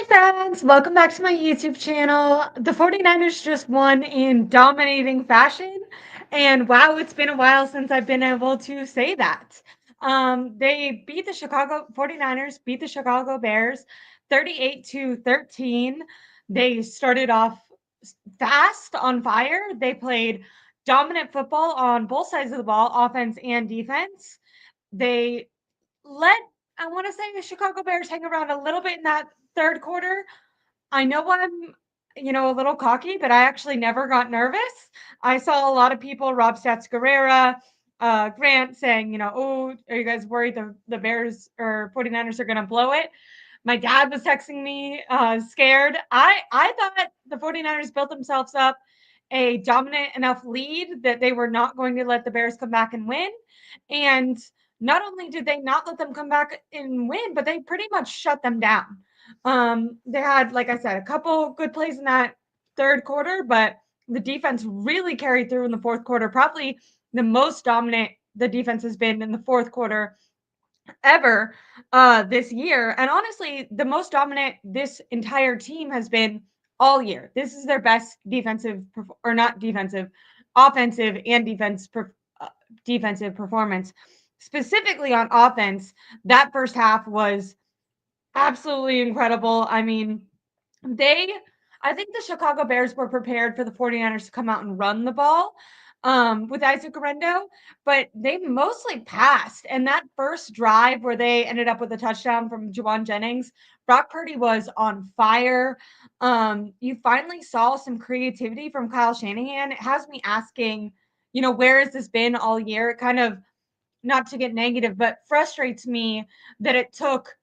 Hi, friends. Welcome back to my YouTube channel. The 49ers just won in dominating fashion. And wow, it's been a while since I've been able to say that. They beat the Chicago 49ers, beat the Chicago Bears 38-13. They started off fast on fire. They played dominant football on both sides of the ball, offense and defense. They let I want to say the Chicago Bears hang around a little bit in that third quarter. I know I'm, a little cocky, but I actually never got nervous. I saw a lot of people, Rob Stats Guerrera, Grant saying, oh, are you guys worried the Bears or 49ers are going to blow it? My dad was texting me, scared. I thought the 49ers built themselves up a dominant enough lead that they were not going to let the Bears come back and win. And not only did they not let them come back and win, but they pretty much shut them down. They had, like I said, a couple good plays in that third quarter, but the defense really carried through in the fourth quarter. Probably the most dominant the defense has been in the fourth quarter ever this year. And honestly, the most dominant this entire team has been all year. This is their best defensive or not defensive, offensive and defensive performance. Specifically on offense, that first half was absolutely incredible. I mean, they I think the Chicago Bears were prepared for the 49ers to come out and run the ball with Isaac Guerendo, but they mostly passed. And that first drive where they ended up with a touchdown from Jennings, Brock Purdy was on fire. You finally saw some creativity from Kyle Shanahan. It has me asking, where has this been all year? It kind of, not to get negative, but frustrates me that it took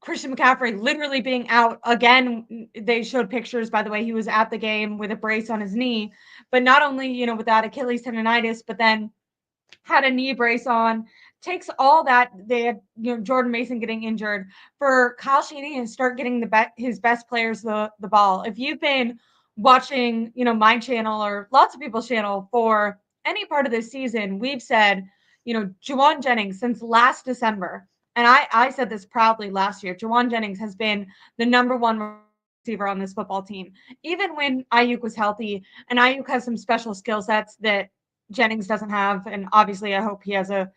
Christian McCaffrey literally being out again. They showed pictures, by the way, he was at the game with a brace on his knee, but not only, with that Achilles tendonitis, but then had a knee brace on. Takes all that. They had, Jordan Mason getting injured for Kyle Shanahan to start getting his best players the ball. If you've been watching, my channel or lots of people's channel for any part of this season, we've said, Jennings since last December, and I said this proudly last year, Jennings has been the number one receiver on this football team. Even when Ayuk was healthy, and Ayuk has some special skill sets that Jennings doesn't have. And obviously, I hope he has a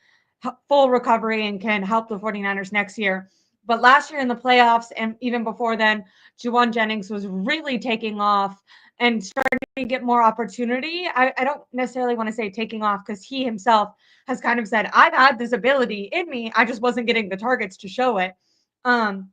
full recovery and can help the 49ers next year. But last year in the playoffs and even before then, Jennings was really taking off and starting to get more opportunity. I don't necessarily want to say taking off because he himself has kind of said, I've had this ability in me. I just wasn't getting the targets to show it. And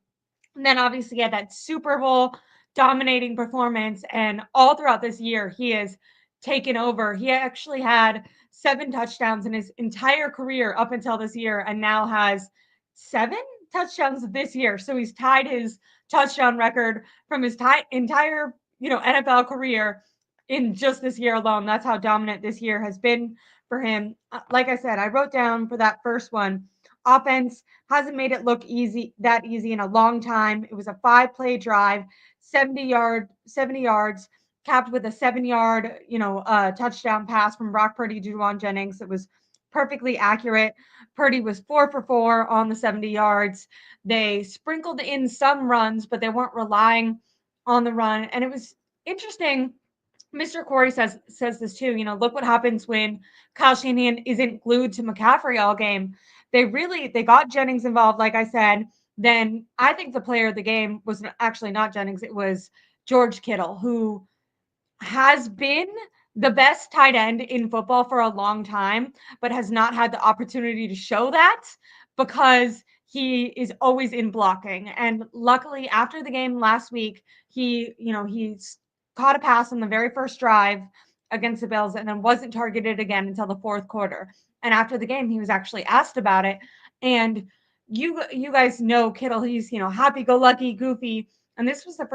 then obviously he had that Super Bowl dominating performance. And all throughout this year, he has taken over. He actually had 7 touchdowns in his entire career up until this year and now has 7 touchdowns this year. So he's tied his touchdown record from his entire, NFL career in just this year alone. That's how dominant this year has been for him. Like I said, I wrote down for that first one, offense hasn't made it look easy in a long time. It was a 5-play drive, 70 yards, capped with a 7-yard, touchdown pass from Brock Purdy to Jennings. It was perfectly accurate. Purdy was 4 for 4 on the 70 yards. They sprinkled in some runs, but they weren't relying on the run. And it was interesting. Mr. Corey says this too. Look what happens when Kyle Shanahan isn't glued to McCaffrey all game. They got Jennings involved, like I said. Then I think the player of the game was actually not Jennings. It was George Kittle, who has been the best tight end in football for a long time, but has not had the opportunity to show that because he is always in blocking. And luckily, after the game last week, he's caught a pass on the very first drive against the Bills and then wasn't targeted again until the fourth quarter. And after the game, he was actually asked about it. And you guys know Kittle, he's, happy-go-lucky, goofy. And this was the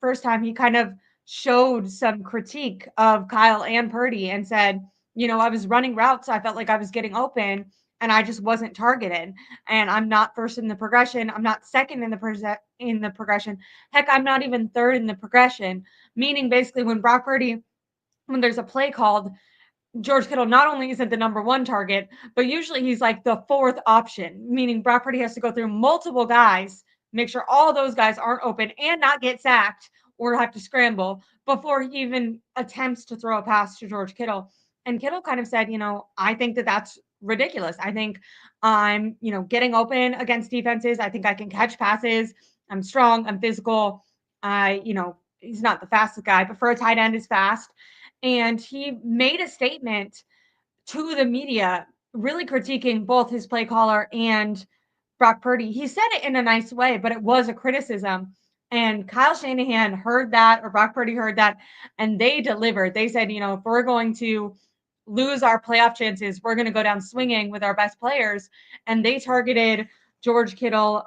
first time he kind of showed some critique of Kyle and Purdy and said, I was running routes. I felt like I was getting open and I just wasn't targeted. And I'm not first in the progression. I'm not second in the progression. Heck, I'm not even third in the progression. Meaning basically when there's a play called, George Kittle not only isn't the number 1 target, but usually he's like the 4th option, meaning Brock Purdy has to go through multiple guys make sure all those guys aren't open and not get sacked or have to scramble before he even attempts to throw a pass to George Kittle. And Kittle kind of said, I think that that's ridiculous. I think I'm, getting open against defenses. I think I can catch passes. I'm strong. I'm physical. He's not the fastest guy, but for a tight end, is fast. And he made a statement to the media, really critiquing both his play caller and Brock Purdy. He said it in a nice way, but it was a criticism. And Kyle Shanahan heard that, or Brock Purdy heard that, and they delivered. They said, if we're going to lose our playoff chances, we're going to go down swinging with our best players. And they targeted George Kittle.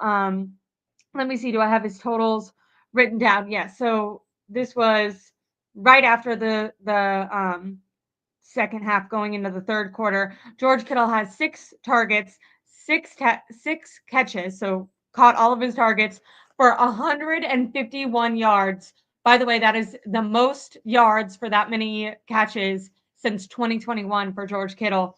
Let me see. Do I have his totals written down? Yes. So this was right after the second half, going into the third quarter. George Kittle has 6 targets, six catches, so caught all of his targets for 151 yards. By the way, that is the most yards for that many catches since 2021 for George Kittle.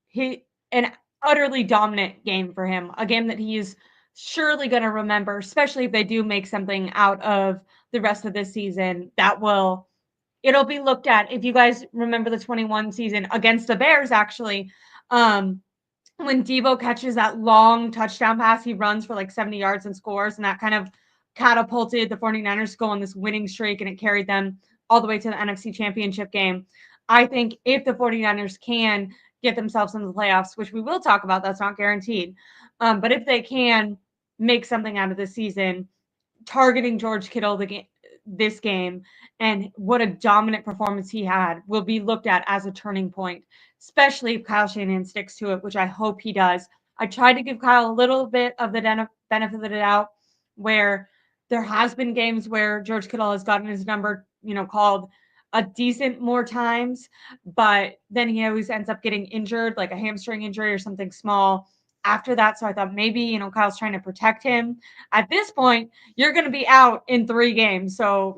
He an utterly dominant game for him, a game that he's surely going to remember, especially if they do make something out of the rest of this season. It'll be looked at. If you guys remember the 21 season against the Bears, actually, when Deebo catches that long touchdown pass, he runs for like 70 yards and scores, and that kind of catapulted the 49ers to go on this winning streak, and it carried them all the way to the NFC Championship game. I think if the 49ers can get themselves into the playoffs, which we will talk about, that's not guaranteed, but if they can make something out of this season, targeting George Kittle this game and what a dominant performance he had will be looked at as a turning point, especially if Kyle Shanahan sticks to it, which I hope he does. I tried to give Kyle a little bit of the benefit of the doubt, where there has been games where George Kittle has gotten his number, called a decent more times, but then he always ends up getting injured, like a hamstring injury or something small after that. So I thought maybe, Kyle's trying to protect him. At this point, you're going to be out in 3 games. So,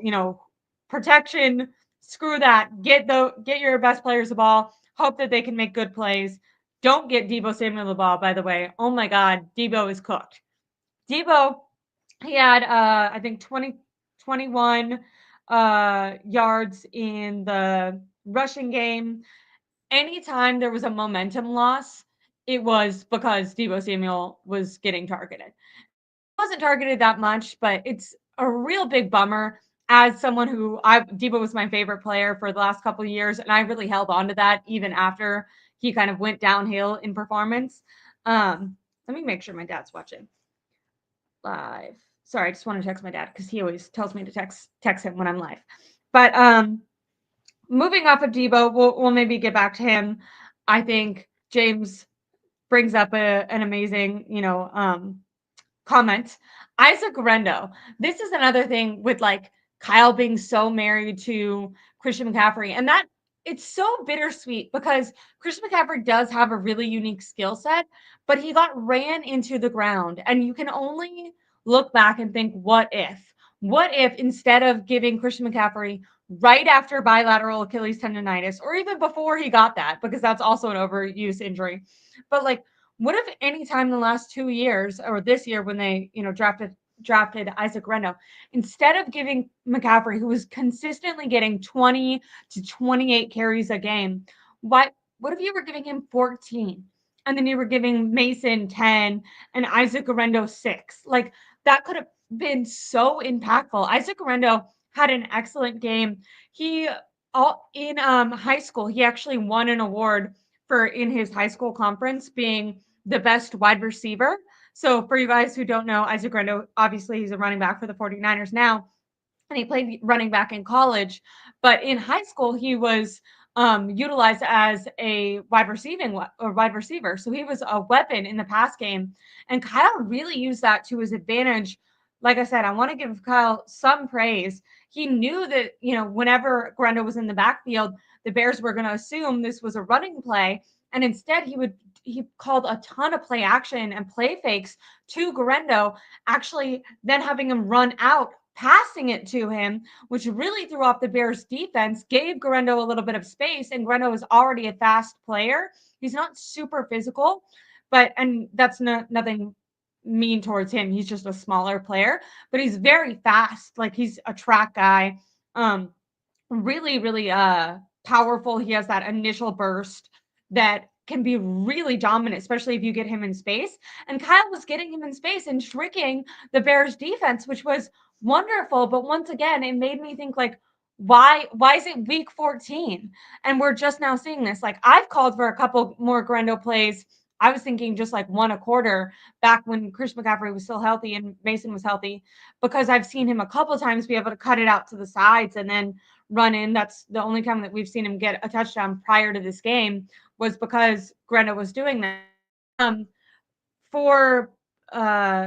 protection, screw that. Get your best players the ball. Hope that they can make good plays. Don't get Deebo Samuel the ball, by the way. Oh my God, Deebo is cooked. Deebo, he had I think 21 yards in the rushing game. Anytime there was a momentum loss, it was because Deebo Samuel was getting targeted. Wasn't targeted that much, but it's a real big bummer. As someone who Deebo was my favorite player for the last couple of years, and I really held on to that even after he kind of went downhill in performance. Let me make sure my dad's watching live. Sorry, I just want to text my dad because he always tells me to text him when I'm live. But moving off of Deebo, we'll maybe get back to him. I think James brings up an amazing, comment. Isaac Guerendo. This is another thing with like Kyle being so married to Christian McCaffrey, and that it's so bittersweet because Christian McCaffrey does have a really unique skill set, but he got ran into the ground, and you can only look back and think, what if? What if instead of giving Christian McCaffrey right after bilateral Achilles tendonitis, or even before he got that, because that's also an overuse injury, but like, what if any time in the last 2 years or this year when they, drafted Isaac Guerendo, instead of giving McCaffrey, who was consistently getting 20 to 28 carries a game, what if you were giving him 14 and then you were giving Mason 10 and Isaac Guerendo 6? Like that could have been so impactful. Isaac Guerendo had an excellent game. He in high school, he actually won an award for in his high school conference being the best wide receiver. So for you guys who don't know, Isaac Guerendo, obviously he's a running back for the 49ers now, and he played running back in college. But in high school, he was utilized as a wide receiver. So he was a weapon in the pass game. And Kyle really used that to his advantage. Like I said, I want to give Kyle some praise. He knew that, whenever Guerendo was in the backfield, the Bears were going to assume this was a running play. And instead, he called a ton of play action and play fakes to Guerendo, actually then having him run out, passing it to him, which really threw off the Bears defense, gave Guerendo a little bit of space, and Guerendo is already a fast player. He's not super physical, and that's nothing mean towards him. He's just a smaller player, but he's very fast. Like he's a track guy. Really, really powerful. He has that initial burst that can be really dominant, especially if you get him in space. And Kyle was getting him in space and tricking the Bears defense, which was wonderful. But once again, it made me think like, why is it week 14? And we're just now seeing this. Like I've called for a couple more Guerendo plays. I was thinking just like one a quarter back when Chris McCaffrey was still healthy and Mason was healthy, because I've seen him a couple times be able to cut it out to the sides and then run in. That's the only time that we've seen him get a touchdown prior to this game, was because Guerendo was doing that. Um, for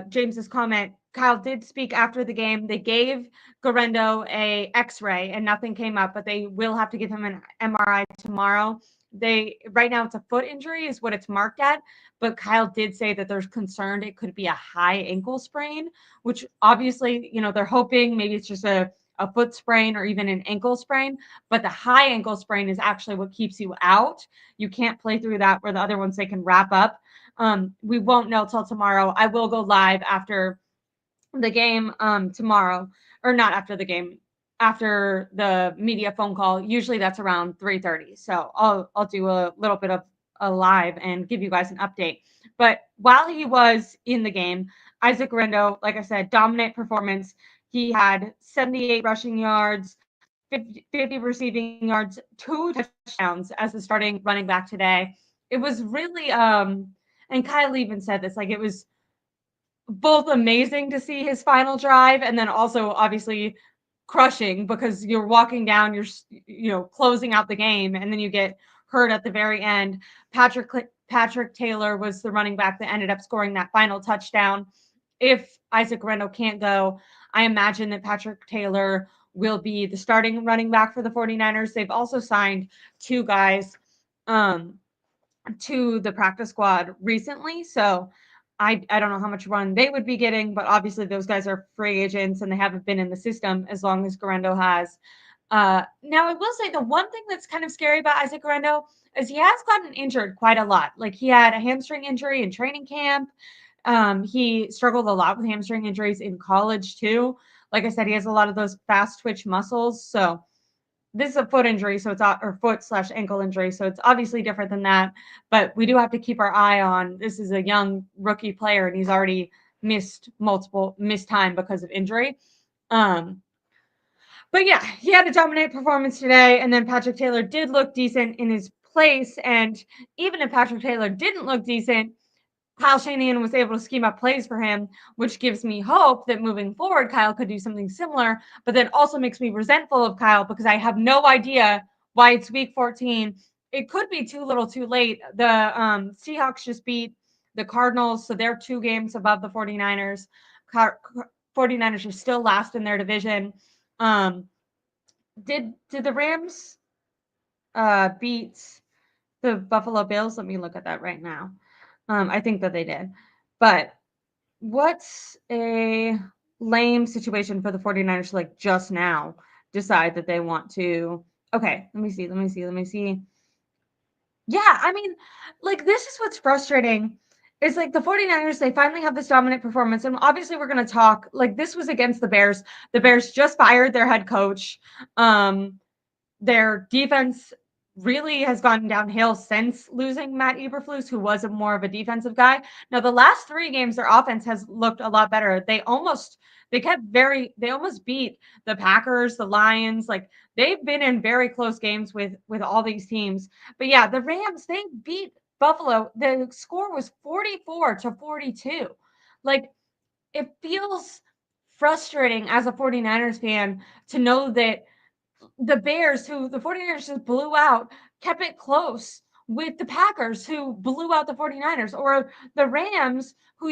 James's comment, Kyle did speak after the game. They gave Guerendo a X-ray and nothing came up, but they will have to give him an MRI tomorrow. They right now it's a foot injury is what it's marked at, but Kyle did say that there's concerned it could be a high ankle sprain, which obviously, they're hoping maybe it's just a foot sprain or even an ankle sprain, but the high ankle sprain is actually what keeps you out. You can't play through that, where the other ones they can wrap up. We won't know till tomorrow. I will go live after the game tomorrow, or not after the game, after the media phone call. Usually that's around 3:30. So I'll do a little bit of a live and give you guys an update. But while he was in the game, Isaac Guerendo, like I said, dominant performance. He had 78 rushing yards, 50 receiving yards, 2 touchdowns as the starting running back today. It was really and Kyle even said this, like it was both amazing to see his final drive and then also obviously crushing, because you're walking down, you're closing out the game, and then you get hurt at the very end. Patrick Taylor was the running back that ended up scoring that final touchdown. If Isaac Guerendo can't go, I imagine that Patrick Taylor will be the starting running back for the 49ers. They've also signed 2 guys to the practice squad recently. So I don't know how much run they would be getting, but obviously those guys are free agents and they haven't been in the system as long as Guerendo has. Now I will say the one thing that's kind of scary about Isaac Guerendo is he has gotten injured quite a lot. Like he had a hamstring injury in training camp. He struggled a lot with hamstring injuries in college too. Like I said, he has a lot of those fast twitch muscles. So this is a foot injury, so it's or foot/ankle injury, so it's obviously different than that. But we do have to keep our eye on. This is a young rookie player, and he's already missed time because of injury. But yeah, he had a dominant performance today, and then Patrick Taylor did look decent in his place. And even if Patrick Taylor didn't look decent, Kyle Shanahan was able to scheme up plays for him, which gives me hope that moving forward, Kyle could do something similar, but then also makes me resentful of Kyle because I have no idea why it's week 14. It could be too little too late. The Seahawks just beat the Cardinals, so they're 2 games above the 49ers. 49ers are still last in their division. Did the Rams beat the Buffalo Bills? Let me look at that right now. I think that they did. But what's a lame situation for the 49ers to like just now decide that they want to? Okay, let me see. Yeah, I mean, like this is what's frustrating. It's like the 49ers, they finally have this dominant performance. And obviously we're going to talk, like this was against the Bears. The Bears just fired their head coach. Their defense really has gone downhill since losing Matt Eberflus, who was more of a defensive guy. Now, the last 3 games, their offense has looked a lot better. They almost beat the Packers, the Lions. Like they've been in very close games with all these teams. But yeah, the Rams, they beat Buffalo. The score was 44-42. Like it feels frustrating as a 49ers fan to know that the Bears, who the 49ers just blew out, kept it close with the Packers, who blew out the 49ers, or the Rams, who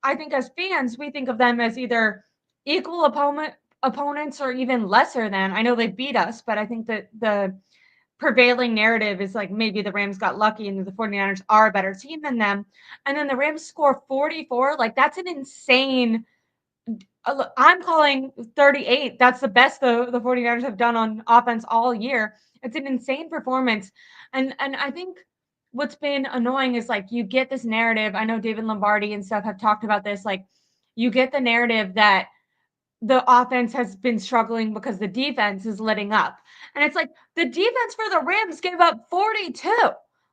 I think as fans, we think of them as either equal opponents or even lesser than. I know they beat us, but I think that the prevailing narrative is like maybe the Rams got lucky and the 49ers are a better team than them. And then the Rams score 44. Like that's an insane. I'm calling 38. That's the best the 49ers have done on offense all year. It's an insane performance. And I think what's been annoying is like you get this narrative. I know David Lombardi and stuff have talked about this. Like you get the narrative that the offense has been struggling because the defense is letting up. And it's like the defense for the Rams gave up 42.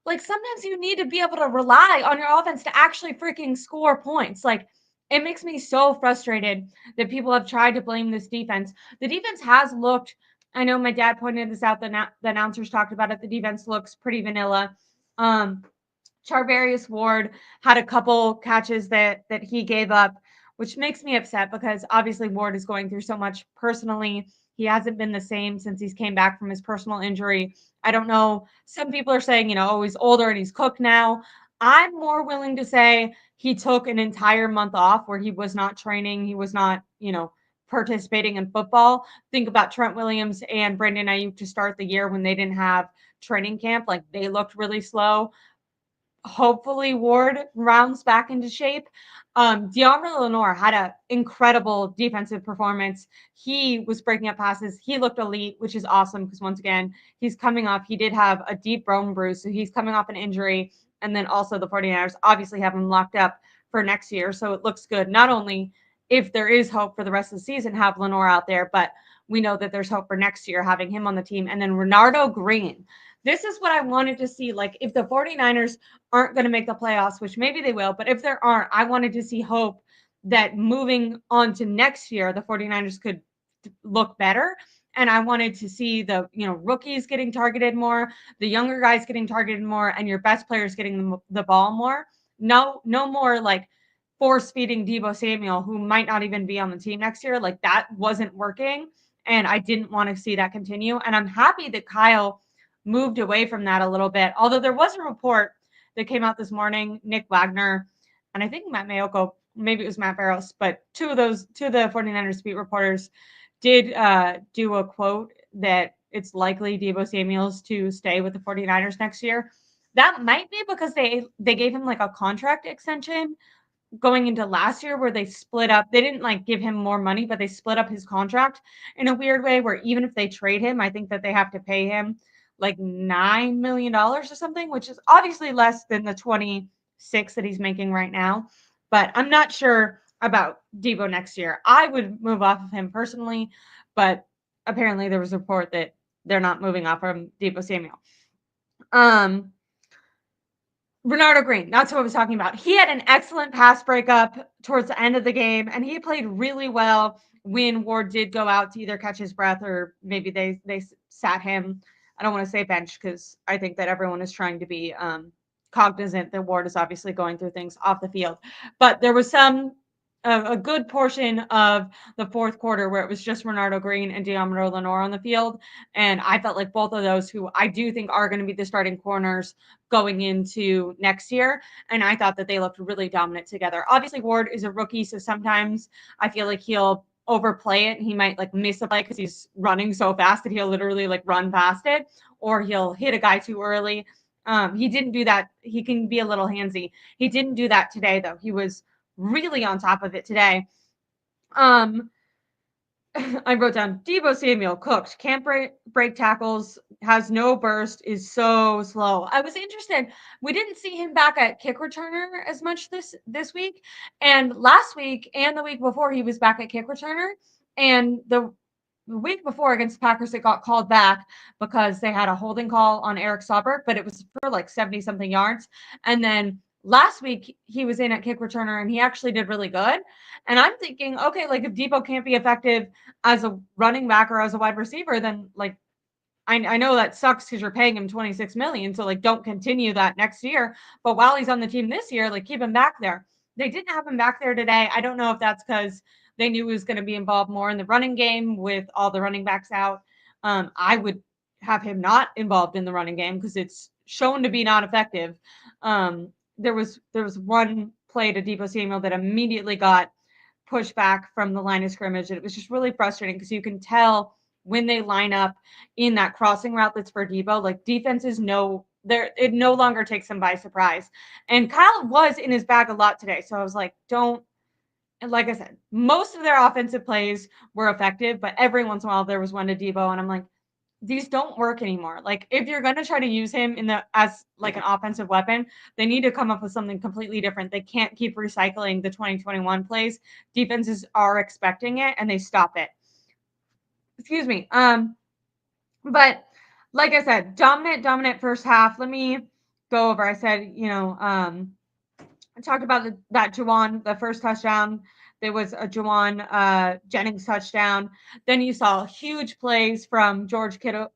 Like sometimes you need to be able to rely on your offense to actually freaking score points. Like it makes me so frustrated that people have tried to blame this defense. The defense has looked, I know my dad pointed this out, the announcers talked about it. The defense looks pretty vanilla. Charvarius Ward had a couple catches that he gave up, which makes me upset because obviously Ward is going through so much personally. He hasn't been the same since he's came back from his personal injury. I don't know. Some people are saying, oh, he's older and he's cooked now. I'm more willing to say he took an entire month off where he was not training. He was not, participating in football. Think about Trent Williams and Brandon Ayuk to start the year when they didn't have training camp. Like they looked really slow. Hopefully Ward rounds back into shape. De'Amari Lenore had an incredible defensive performance. He was breaking up passes. He looked elite, which is awesome because once again, he's coming off. He did have a deep bone bruise, so he's coming off an injury. And then also the 49ers obviously have him locked up for next year. So it looks good. Not only if there is hope for the rest of the season, have Lenore out there, but we know that there's hope for next year having him on the team. And then Renardo Green. This is what I wanted to see. Like if the 49ers aren't going to make the playoffs, which maybe they will, but if there aren't, I wanted to see hope that moving on to next year, the 49ers could look better. And I wanted to see the, rookies getting targeted more, the younger guys getting targeted more, and your best players getting the ball more. No more like force feeding Deebo Samuel, who might not even be on the team next year. Like that wasn't working. And I didn't want to see that continue. And I'm happy that Kyle moved away from that a little bit. Although there was a report that came out this morning, Nick Wagner, and I think Matt Mayoko, maybe it was Matt Barros, but two of the 49ers beat reporters did do a quote that it's likely Deebo Samuels to stay with the 49ers next year. That might be because they gave him like a contract extension going into last year where they split up. They didn't like give him more money, but they split up his contract in a weird way where even if they trade him, I think that they have to pay him like $9 million or something, which is obviously less than the 26 that he's making right now. But I'm not sure about Deebo next year. I would move off of him personally, but apparently there was a report that they're not moving off from Deebo Samuel. Renardo Green, that's what I was talking about. He had an excellent pass breakup towards the end of the game, and he played really well when Ward did go out to either catch his breath or maybe they sat him. I don't want to say bench because I think that everyone is trying to be cognizant that Ward is obviously going through things off the field. But there was a good portion of the fourth quarter where it was just Renardo Green and De'Amari Lenore on the field. And I felt like both of those, who I do think are going to be the starting corners going into next year. And I thought that they looked really dominant together. Obviously, Ward is a rookie, so sometimes I feel like he'll overplay it and he might like miss a play because he's running so fast that he'll literally like run past it, or he'll hit a guy too early. He didn't do that. He can be a little handsy. He didn't do that today, though. He was really on top of it today. I wrote down Deebo Samuel cooked, can't break tackles, has no burst, is so slow. I was interested. We didn't see him back at kick returner as much this week, and last week and the week before he was back at kick returner, and the week before against the Packers, it got called back because they had a holding call on Eric Sauber, but it was for like 70 something yards, and then last week he was in at kick returner and he actually did really good. And I'm thinking, okay, like if Deebo can't be effective as a running back or as a wide receiver, then like I know that sucks because you're paying him $26 million. So like don't continue that next year. But while he's on the team this year, like keep him back there. They didn't have him back there today. I don't know if that's because they knew he was going to be involved more in the running game with all the running backs out. I would have him not involved in the running game because it's shown to be not effective. There was one play to Deebo Samuel that immediately got pushed back from the line of scrimmage. And it was just really frustrating because you can tell when they line up in that crossing route that's for Deebo, like defenses know it no longer takes them by surprise. And Kyle was in his bag a lot today. So I was like, and like I said, most of their offensive plays were effective, but every once in a while there was one to Deebo, and I'm like, these don't work anymore. Like if you're going to try to use him in the as like an offensive weapon, they need to come up with something completely different. They can't keep recycling the 2021 plays. Defenses are expecting it and they stop it. Excuse me. But like I said, dominant first half. Let me go over. I said, I talked about that Juwan, the first touchdown. There was a Juwan Jennings touchdown. Then you saw huge plays from George Kittle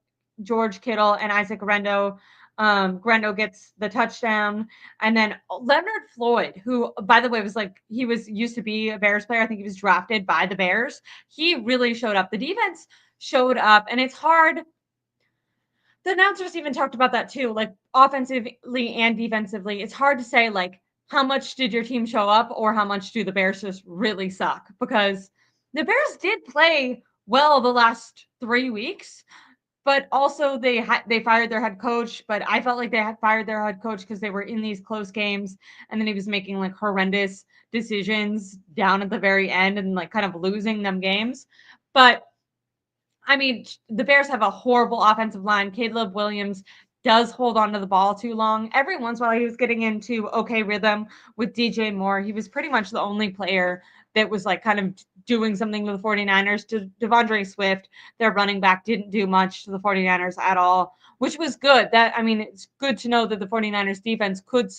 and Issac Guerendo. Guerendo gets the touchdown, and then Leonard Floyd, who by the way was like he was used to be a Bears player. I think he was drafted by the Bears. He really showed up. The defense showed up, and it's hard. The announcers even talked about that too, like offensively and defensively. It's hard to say like how much did your team show up or how much do the Bears just really suck, because the Bears did play well the last 3 weeks, but also they fired their head coach, but I felt like they had fired their head coach because they were in these close games and then he was making like horrendous decisions down at the very end and like kind of losing them games. But I mean, the Bears have a horrible offensive line. Caleb Williams does hold on to the ball too long. Every once in a while, he was getting into okay rhythm with DJ Moore. He was pretty much the only player that was like kind of doing something to the 49ers. Devondre Swift, their running back, didn't do much to the 49ers at all, which was good. It's good to know that the 49ers defense could,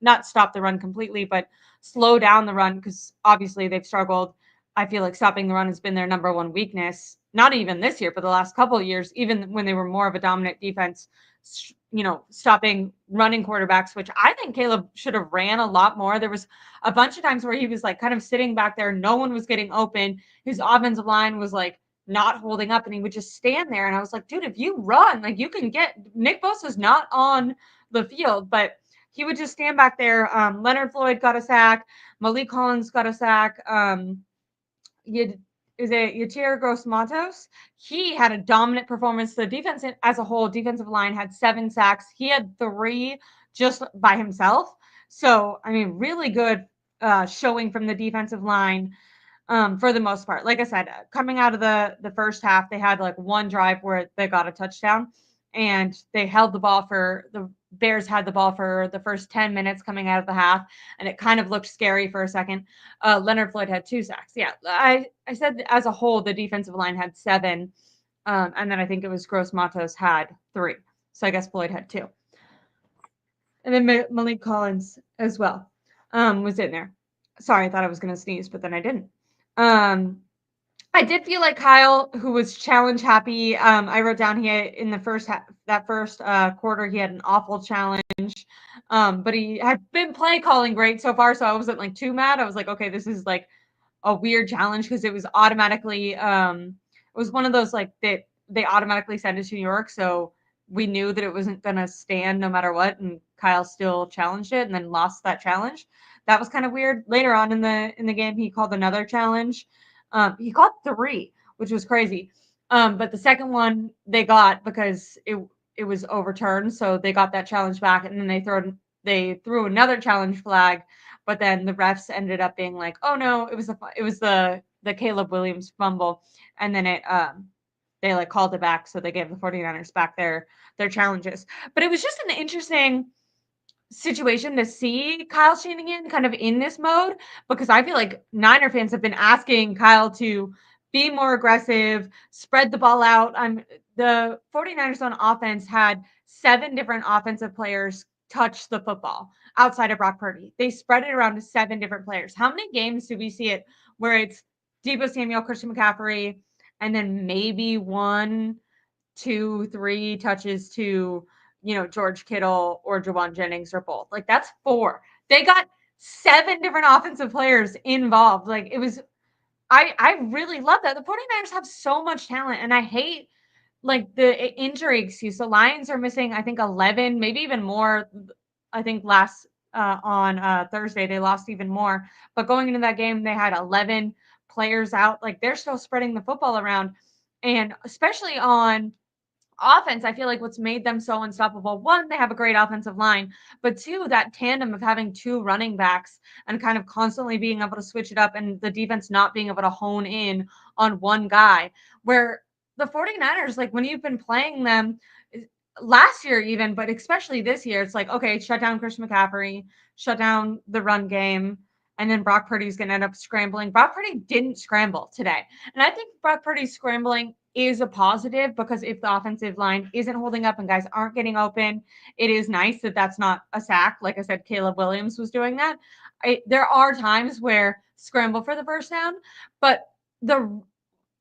not stop the run completely, but slow down the run because obviously they've struggled. I feel like stopping the run has been their number one weakness, not even this year, but the last couple of years, even when they were more of a dominant defense, stopping running quarterbacks, which I think Caleb should have ran a lot more. There was a bunch of times where he was like kind of sitting back there. No one was getting open. His offensive line was like not holding up and he would just stand there. And I was like, dude, if you run, like you can get Nick Bosa's not on the field, but he would just stand back there. Leonard Floyd got a sack. Malik Collins got a sack. Yatir Gross-Matos, he had a dominant performance. The defense as a whole, defensive line had 7 sacks. He had 3 just by himself. So, I mean, really good showing from the defensive line for the most part. Like I said, coming out of the first half, they had like one drive where they got a touchdown and they held the ball for the Bears had the ball for the first 10 minutes coming out of the half, and it kind of looked scary for a second. Leonard Floyd had 2 sacks. Yeah, I said as a whole, the defensive line had 7, and then I think it was Gross Matos had 3. So I guess Floyd had 2. And then Malik Collins as well was in there. Sorry, I thought I was going to sneeze, but then I didn't. I did feel like Kyle, who was challenge happy. I wrote down he had in the first quarter, he had an awful challenge. But he had been play calling great so far, so I wasn't like too mad. I was like, okay, this is like a weird challenge because it was automatically it was one of those like that they automatically sent it to New York, so we knew that it wasn't gonna stand no matter what, and Kyle still challenged it and then lost that challenge. That was kind of weird. Later on in the game, he called another challenge. He called 3, which was crazy. But the second one they got because it was overturned, so they got that challenge back, and then they threw another challenge flag, but then the refs ended up being like, "Oh no, it was the Caleb Williams fumble," and then they like called it back, so they gave the 49ers back their challenges. But it was just an interesting situation to see Kyle Shanahan kind of in this mode, because I feel like Niner fans have been asking Kyle to be more aggressive, spread the ball out. The 49ers on offense had 7 different offensive players touch the football outside of Brock Purdy. They spread it around to 7 different players. How many games do we see it where it's Deebo Samuel, Christian McCaffrey, and then maybe 1, 2, 3 touches to George Kittle or Juwan Jennings or both? Like that's 4. They got 7 different offensive players involved. Like it was, I really love that. The 49ers have so much talent, and I hate like the injury excuse. The Lions are missing, I think 11, maybe even more. I think last on Thursday they lost even more. But going into that game, they had 11 players out. Like they're still spreading the football around, and especially on offense, I feel like what's made them so unstoppable, 1, they have a great offensive line, but 2, that tandem of having 2 running backs and kind of constantly being able to switch it up and the defense not being able to hone in on one guy, where the 49ers, like when you've been playing them last year even, but especially this year, it's like, okay, shut down Christian McCaffrey, shut down the run game, and then Brock Purdy's going to end up scrambling. Brock Purdy didn't scramble today. And I think Brock Purdy's scrambling is a positive because if the offensive line isn't holding up and guys aren't getting open, it is nice that that's not a sack. Like I said, Caleb Williams was doing that. There are times where scramble for the first down, but the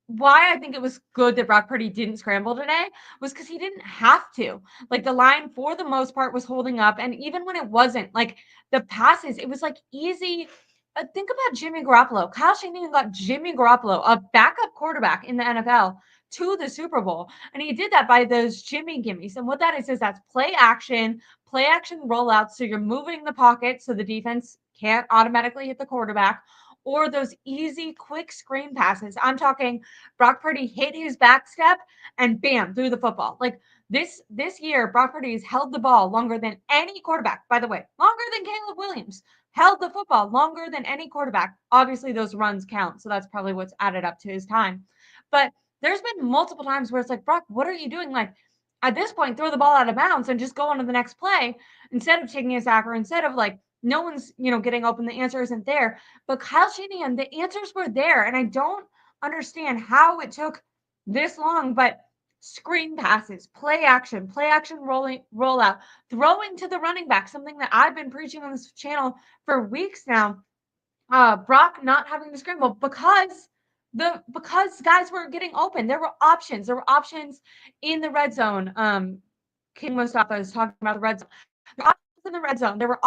why I think it was good that Brock Purdy didn't scramble today was because he didn't have to. Like the line for the most part was holding up. And even when it wasn't, like the passes, it was like easy. Think about Jimmy Garoppolo. Kyle Shanahan got Jimmy Garoppolo, a backup quarterback in the NFL, to the Super Bowl. And he did that by those Jimmy gimmies. And what that is that's play action rollouts. So you're moving the pocket so the defense can't automatically hit the quarterback, or those easy, quick screen passes. I'm talking Brock Purdy hit his back step and bam, threw the football. Like this year, Brock Purdy has held the ball longer than any quarterback, by the way, longer than Caleb Williams, held the football longer than any quarterback. Obviously, those runs count. So that's probably what's added up to his time. But there's been multiple times where it's like, Brock, what are you doing? Like at this point, throw the ball out of bounds and just go on to the next play instead of taking a sack or instead of like, no one's, getting open. The answer isn't there. But Kyle Shanahan, the answers were there. And I don't understand how it took this long, but screen passes, play action rollout, throwing to the running back, something that I've been preaching on this channel for weeks now. Brock not having to scramble because guys were getting open. There were options. There were options in the red zone. King Mustafa is talking about the red zone. There were options in the red zone. There were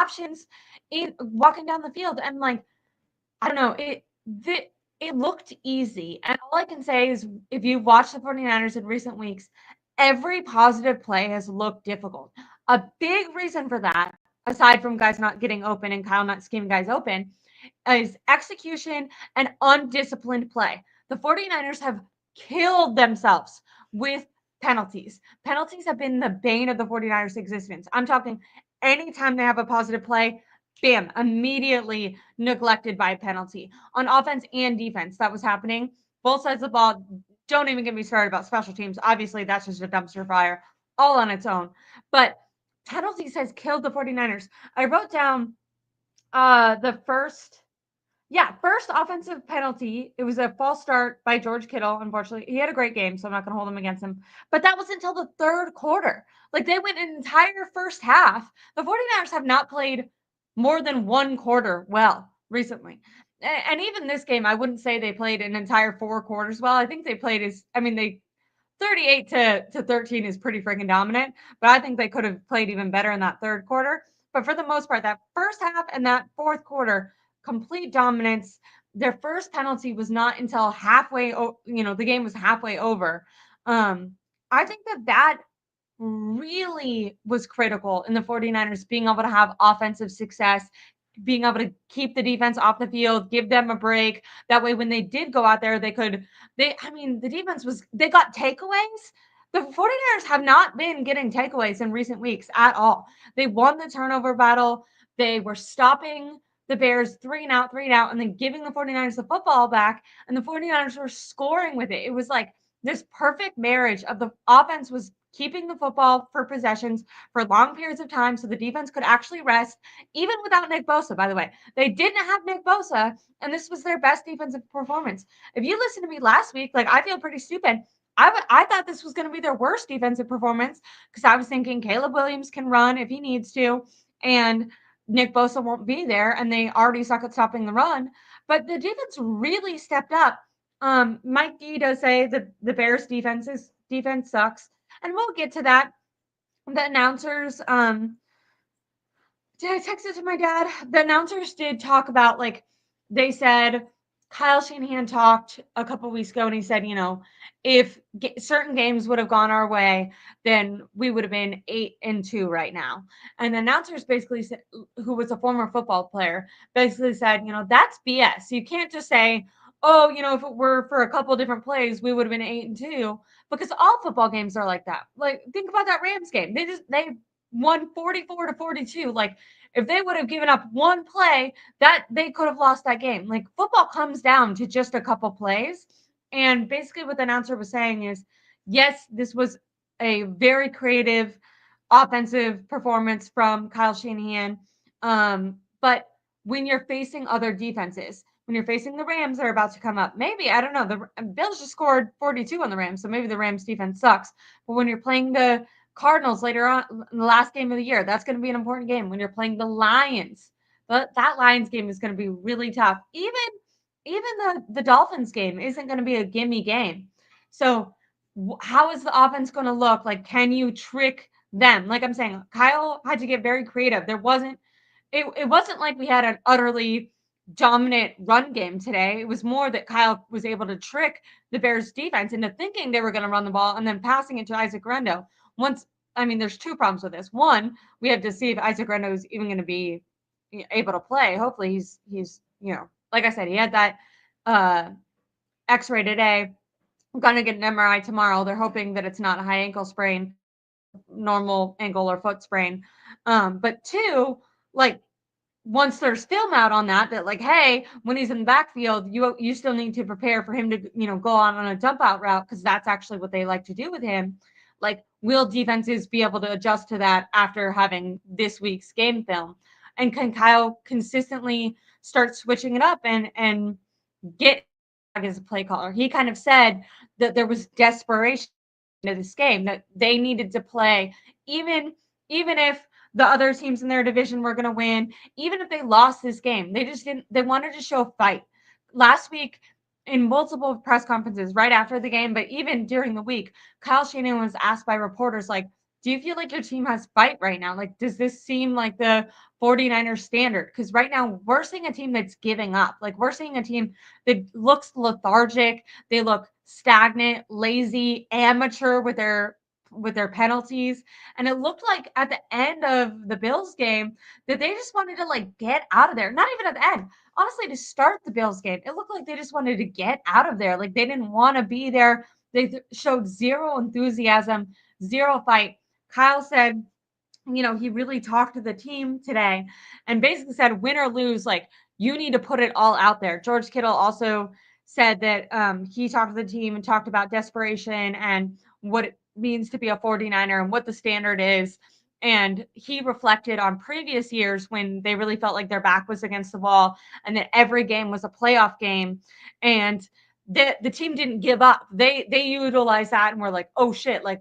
options in walking down the field, and like I don't know, it looked easy. And all I can say is if you watch the 49ers in recent weeks, every positive play has looked difficult. A big reason for that, aside from guys not getting open and Kyle not scheming guys open, is execution and undisciplined play. The 49ers have killed themselves with penalties. Penalties have been the bane of the 49ers' existence. I'm talking anytime they have a positive play, bam, immediately neglected by a penalty on offense and defense. That was happening. Both sides of the ball. Don't even get me started about special teams. Obviously, that's just a dumpster fire all on its own. But penalties has killed the 49ers. I wrote down the first offensive penalty. It was a false start by George Kittle. Unfortunately, he had a great game, so I'm not going to hold him against him. But that was until the third quarter. Like they went an entire first half. The 49ers have not played more than one quarter well recently. And even this game, I wouldn't say they played an entire four quarters well. I think they played 38 to 13 is pretty freaking dominant, but I think they could have played even better in that third quarter. But for the most part, that first half and that fourth quarter, complete dominance. Their first penalty was not until halfway, the game was halfway over. I think that really was critical in the 49ers being able to have offensive success, being able to keep the defense off the field, give them a break. That way, when they did go out there, the defense they got takeaways. The 49ers have not been getting takeaways in recent weeks at all. They won the turnover battle. They were stopping the Bears 3-and-out, and then giving the 49ers the football back, and the 49ers were scoring with it. It was like this perfect marriage of the offense was keeping the football for possessions for long periods of time so the defense could actually rest, even without Nick Bosa, by the way. They didn't have Nick Bosa, and this was their best defensive performance. If you listened to me last week, like I feel pretty stupid. I thought this was going to be their worst defensive performance because I was thinking Caleb Williams can run if he needs to, and Nick Bosa won't be there, and they already suck at stopping the run. But the defense really stepped up. Mike D does say that the Bears defense sucks, and we'll get to that. The announcers, did I text it to my dad? The announcers did talk about, like, they said Kyle Shanahan talked a couple weeks ago, and he said, if certain games would have gone our way, then we would have been 8-2 right now. And the announcers basically said, who was a former football player, basically said, that's BS. You can't just say, oh, if it were for a couple different plays, we would have been 8-2, because all football games are like that. Like, think about that Rams game. They won 44-42. Like, if they would have given up one play, that they could have lost that game. Like, football comes down to just a couple plays. And basically what the announcer was saying is, yes, this was a very creative offensive performance from Kyle Shanahan. But when you're facing other defenses, when you're facing the Rams that are about to come up, maybe, I don't know, the Bills just scored 42 on the Rams, so maybe the Rams defense sucks. But when you're playing the Cardinals later on in the last game of the year, that's going to be an important game. When you're playing the Lions, but that Lions game is going to be really tough. Even the Dolphins game isn't going to be a gimme game. So how is the offense going to look? Like, can you trick them? Like I'm saying, Kyle had to get very creative. It wasn't like we had an utterly dominant run game today. It was more that Kyle was able to trick the Bears defense into thinking they were going to run the ball and then passing it to Issac Guerendo. There's two problems with this. One, we have to see if Issac Guerendo is even going to be able to play. Hopefully he's like I said, he had that X-ray today. I'm gonna get an MRI tomorrow. They're hoping that it's not a high ankle sprain, normal ankle or foot sprain. But two, like once there's film out on that like, hey, when he's in the backfield, you still need to prepare for him to go on a dump out route because that's actually what they like to do with him. Like, will defenses be able to adjust to that after having this week's game film? And can Kyle consistently start switching it up and get as a play caller? He kind of said that there was desperation into this game, that they needed to play even if the other teams in their division were going to win, even if they lost this game. They wanted to show fight. Last week in multiple press conferences right after the game, but even during the week, Kyle Shanahan was asked by reporters, like, do you feel like your team has fight right now? Like, does this seem like the 49ers standard? Because right now we're seeing a team that's giving up. Like, we're seeing a team that looks lethargic. They look stagnant, lazy, amateur with their penalties. And it looked like at the end of the Bills game that they just wanted to like get out of there. Not even at the end. Honestly, to start the Bills game, it looked like they just wanted to get out of there. Like they didn't want to be there. They showed zero enthusiasm, zero fight. Kyle said, he really talked to the team today and basically said, win or lose, like you need to put it all out there. George Kittle also said that he talked to the team and talked about desperation and what it means to be a 49er and what the standard is. And he reflected on previous years when they really felt like their back was against the wall and that every game was a playoff game. And the team didn't give up. They utilized that and were like, oh shit, like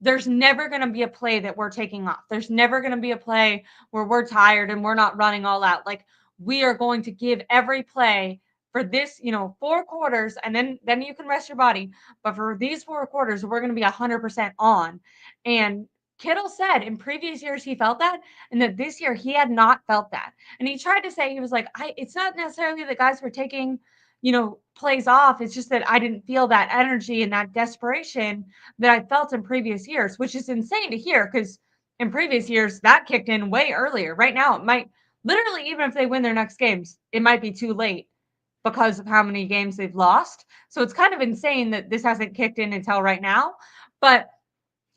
there's never going to be a play that we're taking off. There's never going to be a play where we're tired and we're not running all out. Like we are going to give every play for this, 4 quarters, and then you can rest your body. But for these 4 quarters, we're going to be 100% on. And Kittle said in previous years he felt that, and that this year he had not felt that. And he tried to say, he was like, it's not necessarily the guys were taking, plays off. It's just that I didn't feel that energy and that desperation that I felt in previous years, which is insane to hear because in previous years that kicked in way earlier. Right now, it might literally, even if they win their next games, it might be too late because of how many games they've lost. So it's kind of insane that this hasn't kicked in until right now. But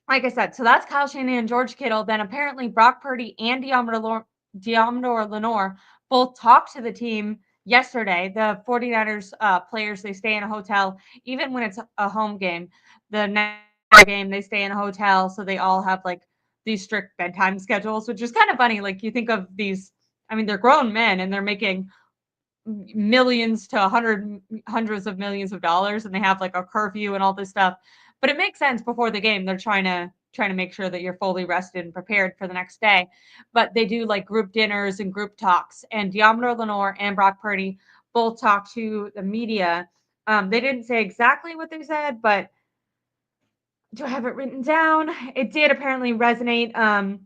like I said, so that's Kyle Shanahan and George Kittle. Then apparently Brock Purdy and Deommodore Lenoir both talked to the team yesterday. The 49ers players, they stay in a hotel, even when it's a home game. The next game, they stay in a hotel. So they all have like these strict bedtime schedules, which is kind of funny. Like you think of these, they're grown men and they're making millions to hundreds of millions of dollars and they have like a curfew and all this stuff, but it makes sense. Before the game they're trying to make sure that you're fully rested and prepared for the next day. But they do like group dinners and group talks, and Deommodore Lenoir and Brock Purdy both talked to the media. They didn't say exactly what they said, but do I have it written down? It did apparently resonate.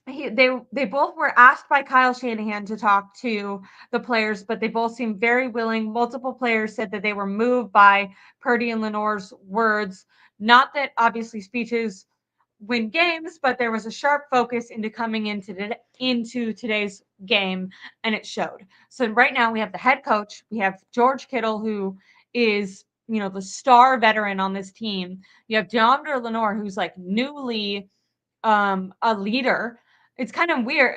They both were asked by Kyle Shanahan to talk to the players, but they both seemed very willing. Multiple players said that they were moved by Purdy and Lenoir's words. Not that obviously speeches win games, but there was a sharp focus into coming into today's game, and it showed. So right now we have the head coach, we have George Kittle, who is the star veteran on this team. You have Deommodore Lenoir, who's like newly a leader. It's kind of weird,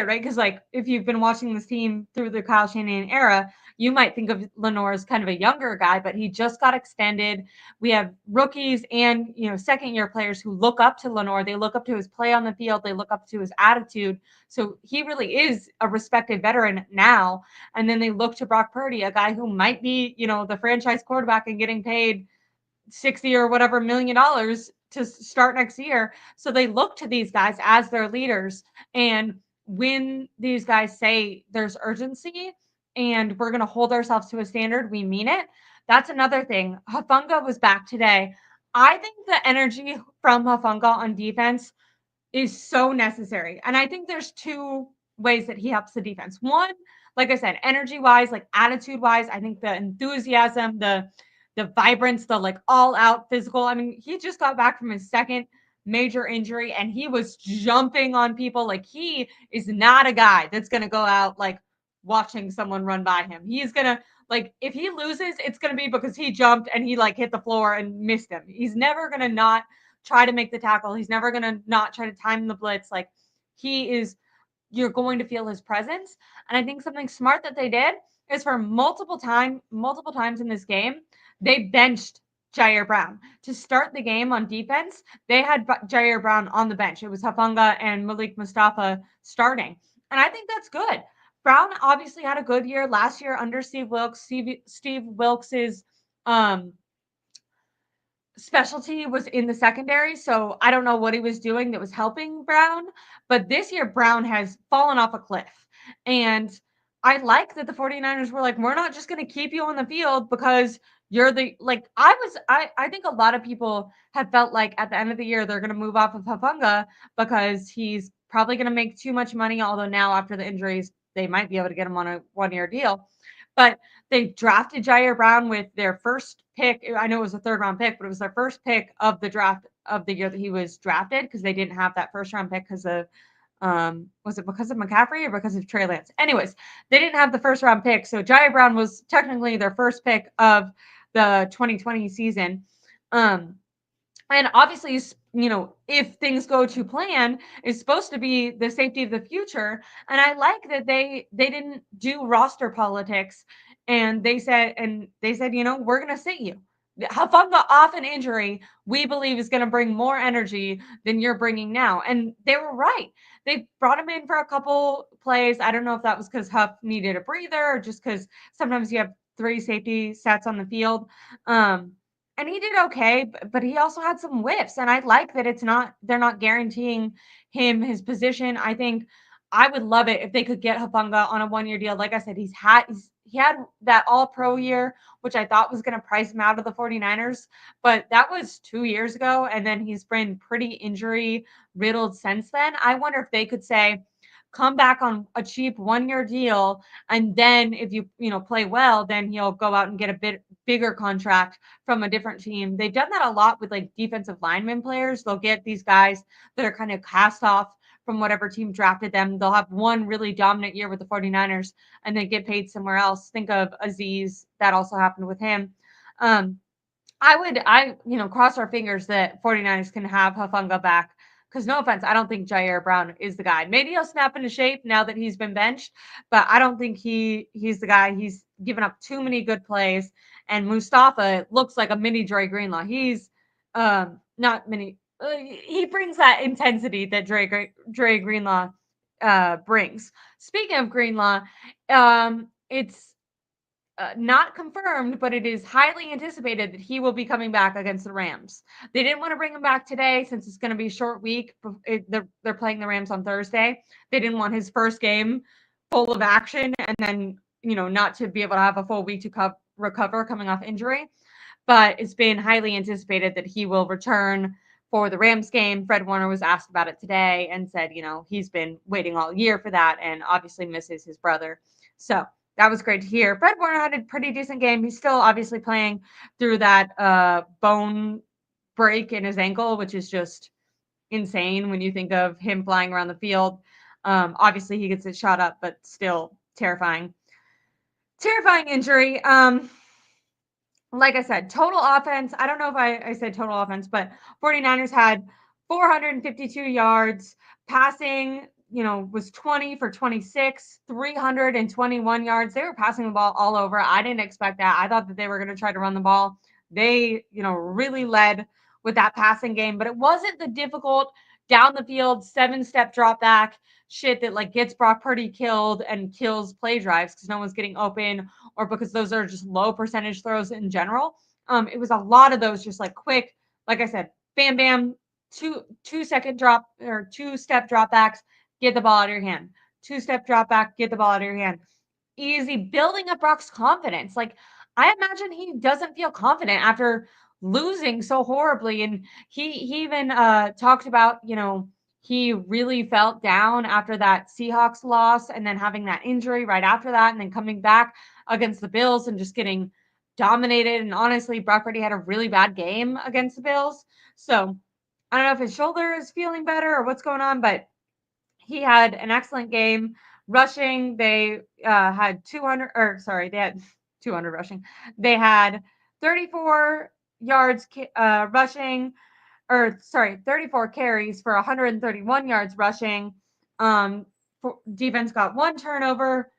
right? Because like if you've been watching this team through the Kyle Shanahan era, you might think of Lenore as kind of a younger guy, but he just got extended. We have rookies and, second-year players who look up to Lenore. They look up to his play on the field. They look up to his attitude. So he really is a respected veteran now. And then they look to Brock Purdy, a guy who might be, the franchise quarterback and getting paid 60 or whatever $1 million to start next year. So they look to these guys as their leaders. And when these guys say there's urgency and we're going to hold ourselves to a standard, we mean it. That's another thing. Hufanga was back today. I think the energy from Hufanga on defense is so necessary. And I think there's two ways that he helps the defense. One, like I said, energy wise, like attitude wise, I think the enthusiasm, the vibrance, the like all out physical. I mean, he just got back from his second major injury and he was jumping on people. Like he is not a guy that's going to go out like watching someone run by him. He's going to like, if he loses, it's going to be because he jumped and he like hit the floor and missed him. He's never going to not try to make the tackle. He's never going to not try to time the blitz. Like he is, you're going to feel his presence. And I think something smart that they did is for multiple times in this game, they benched Jair Brown to start the game on defense. They had Jair Brown on the bench. It was Hufanga and Malik Mustafa starting. And I think that's good. Brown obviously had a good year last year under Steve Wilks. Steve Wilks's specialty was in the secondary. So I don't know what he was doing that was helping Brown. But this year, Brown has fallen off a cliff. And I like that the 49ers were like, we're not just going to keep you on the field because you're the like I think a lot of people have felt like at the end of the year they're going to move off of Hufanga because he's probably going to make too much money, although now after the injuries they might be able to get him on a 1-year deal. But they drafted Jair Brown with their first pick. I know it was a third-round pick, but it was their first pick of the draft of the year that he was drafted because they didn't have that first-round pick because of was it because of McCaffrey or because of Trey Lance? Anyways, they didn't have the first-round pick, so Jair Brown was technically their first pick of the 2020 season. And obviously, if things go to plan, is supposed to be the safety of the future. And I like that they didn't do roster politics, and they said, we're going to sit you. Hufanga off an injury, we believe is going to bring more energy than you're bringing now. And they were right. They brought him in for a couple plays. I don't know if that was because Huff needed a breather or just because sometimes you have 3 safety sets on the field. And he did okay, but he also had some whiffs. And I like that they're not guaranteeing him his position. I think I would love it if they could get Hufanga on a 1-year deal. Like I said, he had that all-pro year, which I thought was going to price him out of the 49ers. But that was 2 years ago. And then he's been pretty injury riddled since then. I wonder if they could say, come back on a cheap 1-year deal. And then if you play well, then he'll go out and get a bit bigger contract from a different team. They've done that a lot with like defensive lineman players. They'll get these guys that are kind of cast off from whatever team drafted them. They'll have one really dominant year with the 49ers and then get paid somewhere else. Think of Aziz. That also happened with him. I cross our fingers that 49ers can have Hufanga back. Because no offense, I don't think Jair Brown is the guy. Maybe he'll snap into shape now that he's been benched, but I don't think he's the guy. He's given up too many good plays. And Mustafa looks like a mini Dre Greenlaw. He's not mini. He brings that intensity that Dre Greenlaw brings. Speaking of Greenlaw, it's not confirmed, but it is highly anticipated that he will be coming back against the Rams. They didn't want to bring him back today since it's going to be a short week. They're playing the Rams on Thursday. They didn't want his first game full of action and then, not to be able to have a full week to recover coming off injury. But it's been highly anticipated that he will return for the Rams game. Fred Warner was asked about it today and said, he's been waiting all year for that and obviously misses his brother. So that was great to hear. Fred Warner had a pretty decent game. He's still obviously playing through that bone break in his ankle, which is just insane when you think of him flying around the field. Obviously, he gets it shot up, but still terrifying. Terrifying injury. Like I said, total offense. I don't know if I said total offense, but 49ers had 452 yards passing. was 20 for 26, 321 yards. They were passing the ball all over. I didn't expect that. I thought that they were going to try to run the ball. They, really led with that passing game, but it wasn't the difficult down the field 7-step drop back shit that like gets Brock Purdy killed and kills play drives because no one's getting open or because those are just low percentage throws in general. It was a lot of those just like quick, like I said, bam, bam, two-second drop or 2-step drop backs, get the ball out of your hand. 2-step drop back, get the ball out of your hand. Easy, building up Brock's confidence. Like, I imagine he doesn't feel confident after losing so horribly. And he even talked about, he really felt down after that Seahawks loss and then having that injury right after that and then coming back against the Bills and just getting dominated. And honestly, Brock Purdy had a really bad game against the Bills. So I don't know if his shoulder is feeling better or what's going on, but he had an excellent game rushing. They had 200, or sorry, they had 200 rushing. They had 34 yards rushing, or sorry, 34 carries for 131 yards rushing. Defense got 1 turnover.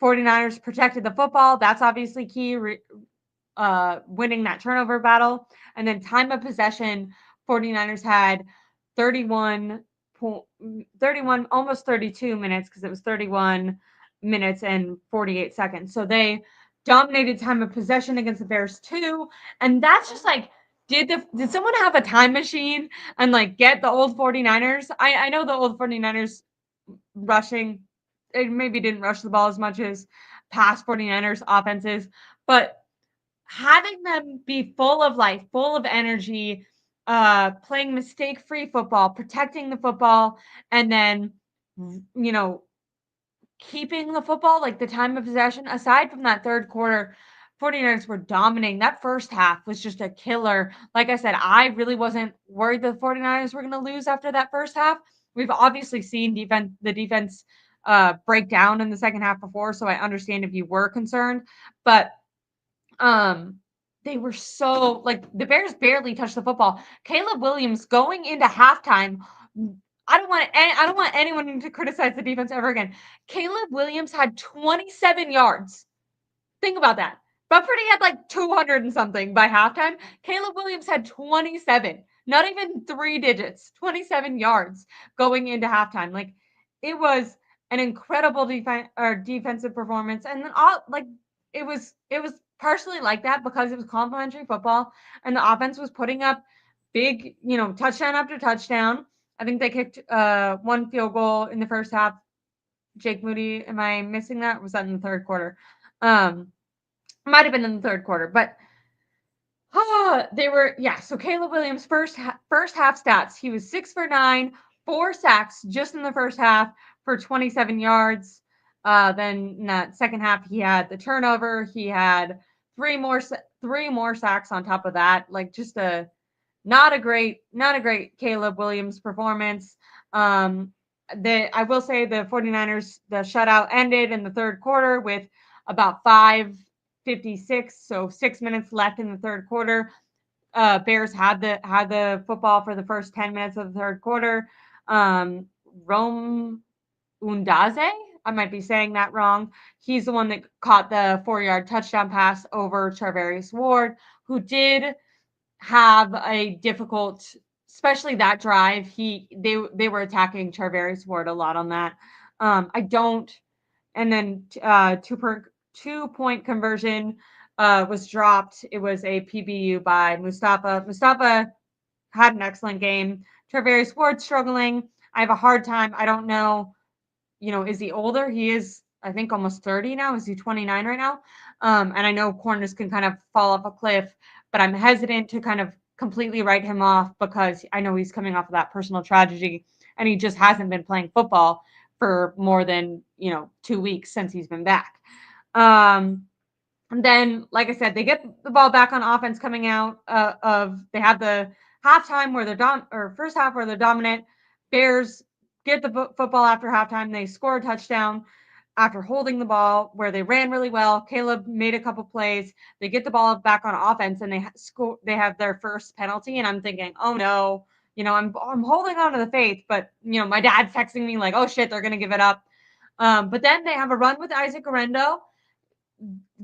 49ers protected the football. That's obviously key, winning that turnover battle. And then time of possession, 49ers had 31, almost 32 minutes because it was 31 minutes and 48 seconds. So they dominated time of possession against the Bears too. And that's just like, did someone have a time machine and like get the old 49ers? I know the old 49ers rushing, it maybe didn't rush the ball as much as past 49ers offenses, but having them be full of life, full of energy, playing mistake-free football, protecting the football, and then, keeping the football, like the time of possession, aside from that third quarter, 49ers were dominating. That first half was just a killer. Like I said, I really wasn't worried the 49ers were going to lose after that first half. We've obviously seen the defense break down in the second half before, so I understand if you were concerned. But they were so like the Bears barely touched the football. Caleb Williams going into halftime. I don't want anyone to criticize the defense ever again. Caleb Williams had 27 yards. Think about that. Brock Purdy had like 200 and something by halftime. Caleb Williams had 27, not even 3 digits, 27 yards going into halftime. Like it was an incredible defensive performance, and then it was partially like that because it was complimentary football, and the offense was putting up big, touchdown after touchdown. I think they kicked 1 field goal in the first half. Jake Moody, am I missing that? Or was that in the third quarter? Might have been in the third quarter, but they were, yeah. So Caleb Williams first half stats, he was 6 for 9, 4 sacks just in the first half for 27 yards. Then in that second half, he had the turnover. He had 3 more sacks on top of that. Like just not a great Caleb Williams performance. I will say the 49ers, the shutout ended in the third quarter with about 5:56, so 6 minutes left in the third quarter. Bears had the football for the first 10 minutes of the third quarter. Rome Undaze, I might be saying that wrong. He's the one that caught the 4-yard touchdown pass over Charvarius Ward, who did have a difficult, especially that drive. They were attacking Charvarius Ward a lot on that. And then 2-point conversion was dropped. It was a PBU by Mustafa. Mustafa had an excellent game. Charvarius Ward struggling. I have a hard time. I don't know, is he older? He is, I think, almost 30 now. Is he 29 right now? And I know corners can kind of fall off a cliff, but I'm hesitant to kind of completely write him off because I know he's coming off of that personal tragedy and he just hasn't been playing football for more than, 2 weeks since he's been back. And then, like I said, they get the ball back on offense coming out they have the halftime where they're first half where they're dominant. Bears get the football after halftime. They score a touchdown after holding the ball where they ran really well. Caleb made a couple plays. They get the ball back on offense and they have their first penalty. And I'm thinking, oh no, I'm holding on to the faith, but my dad's texting me like, oh shit, they're gonna give it up. But then they have a run with Issac Guerendo,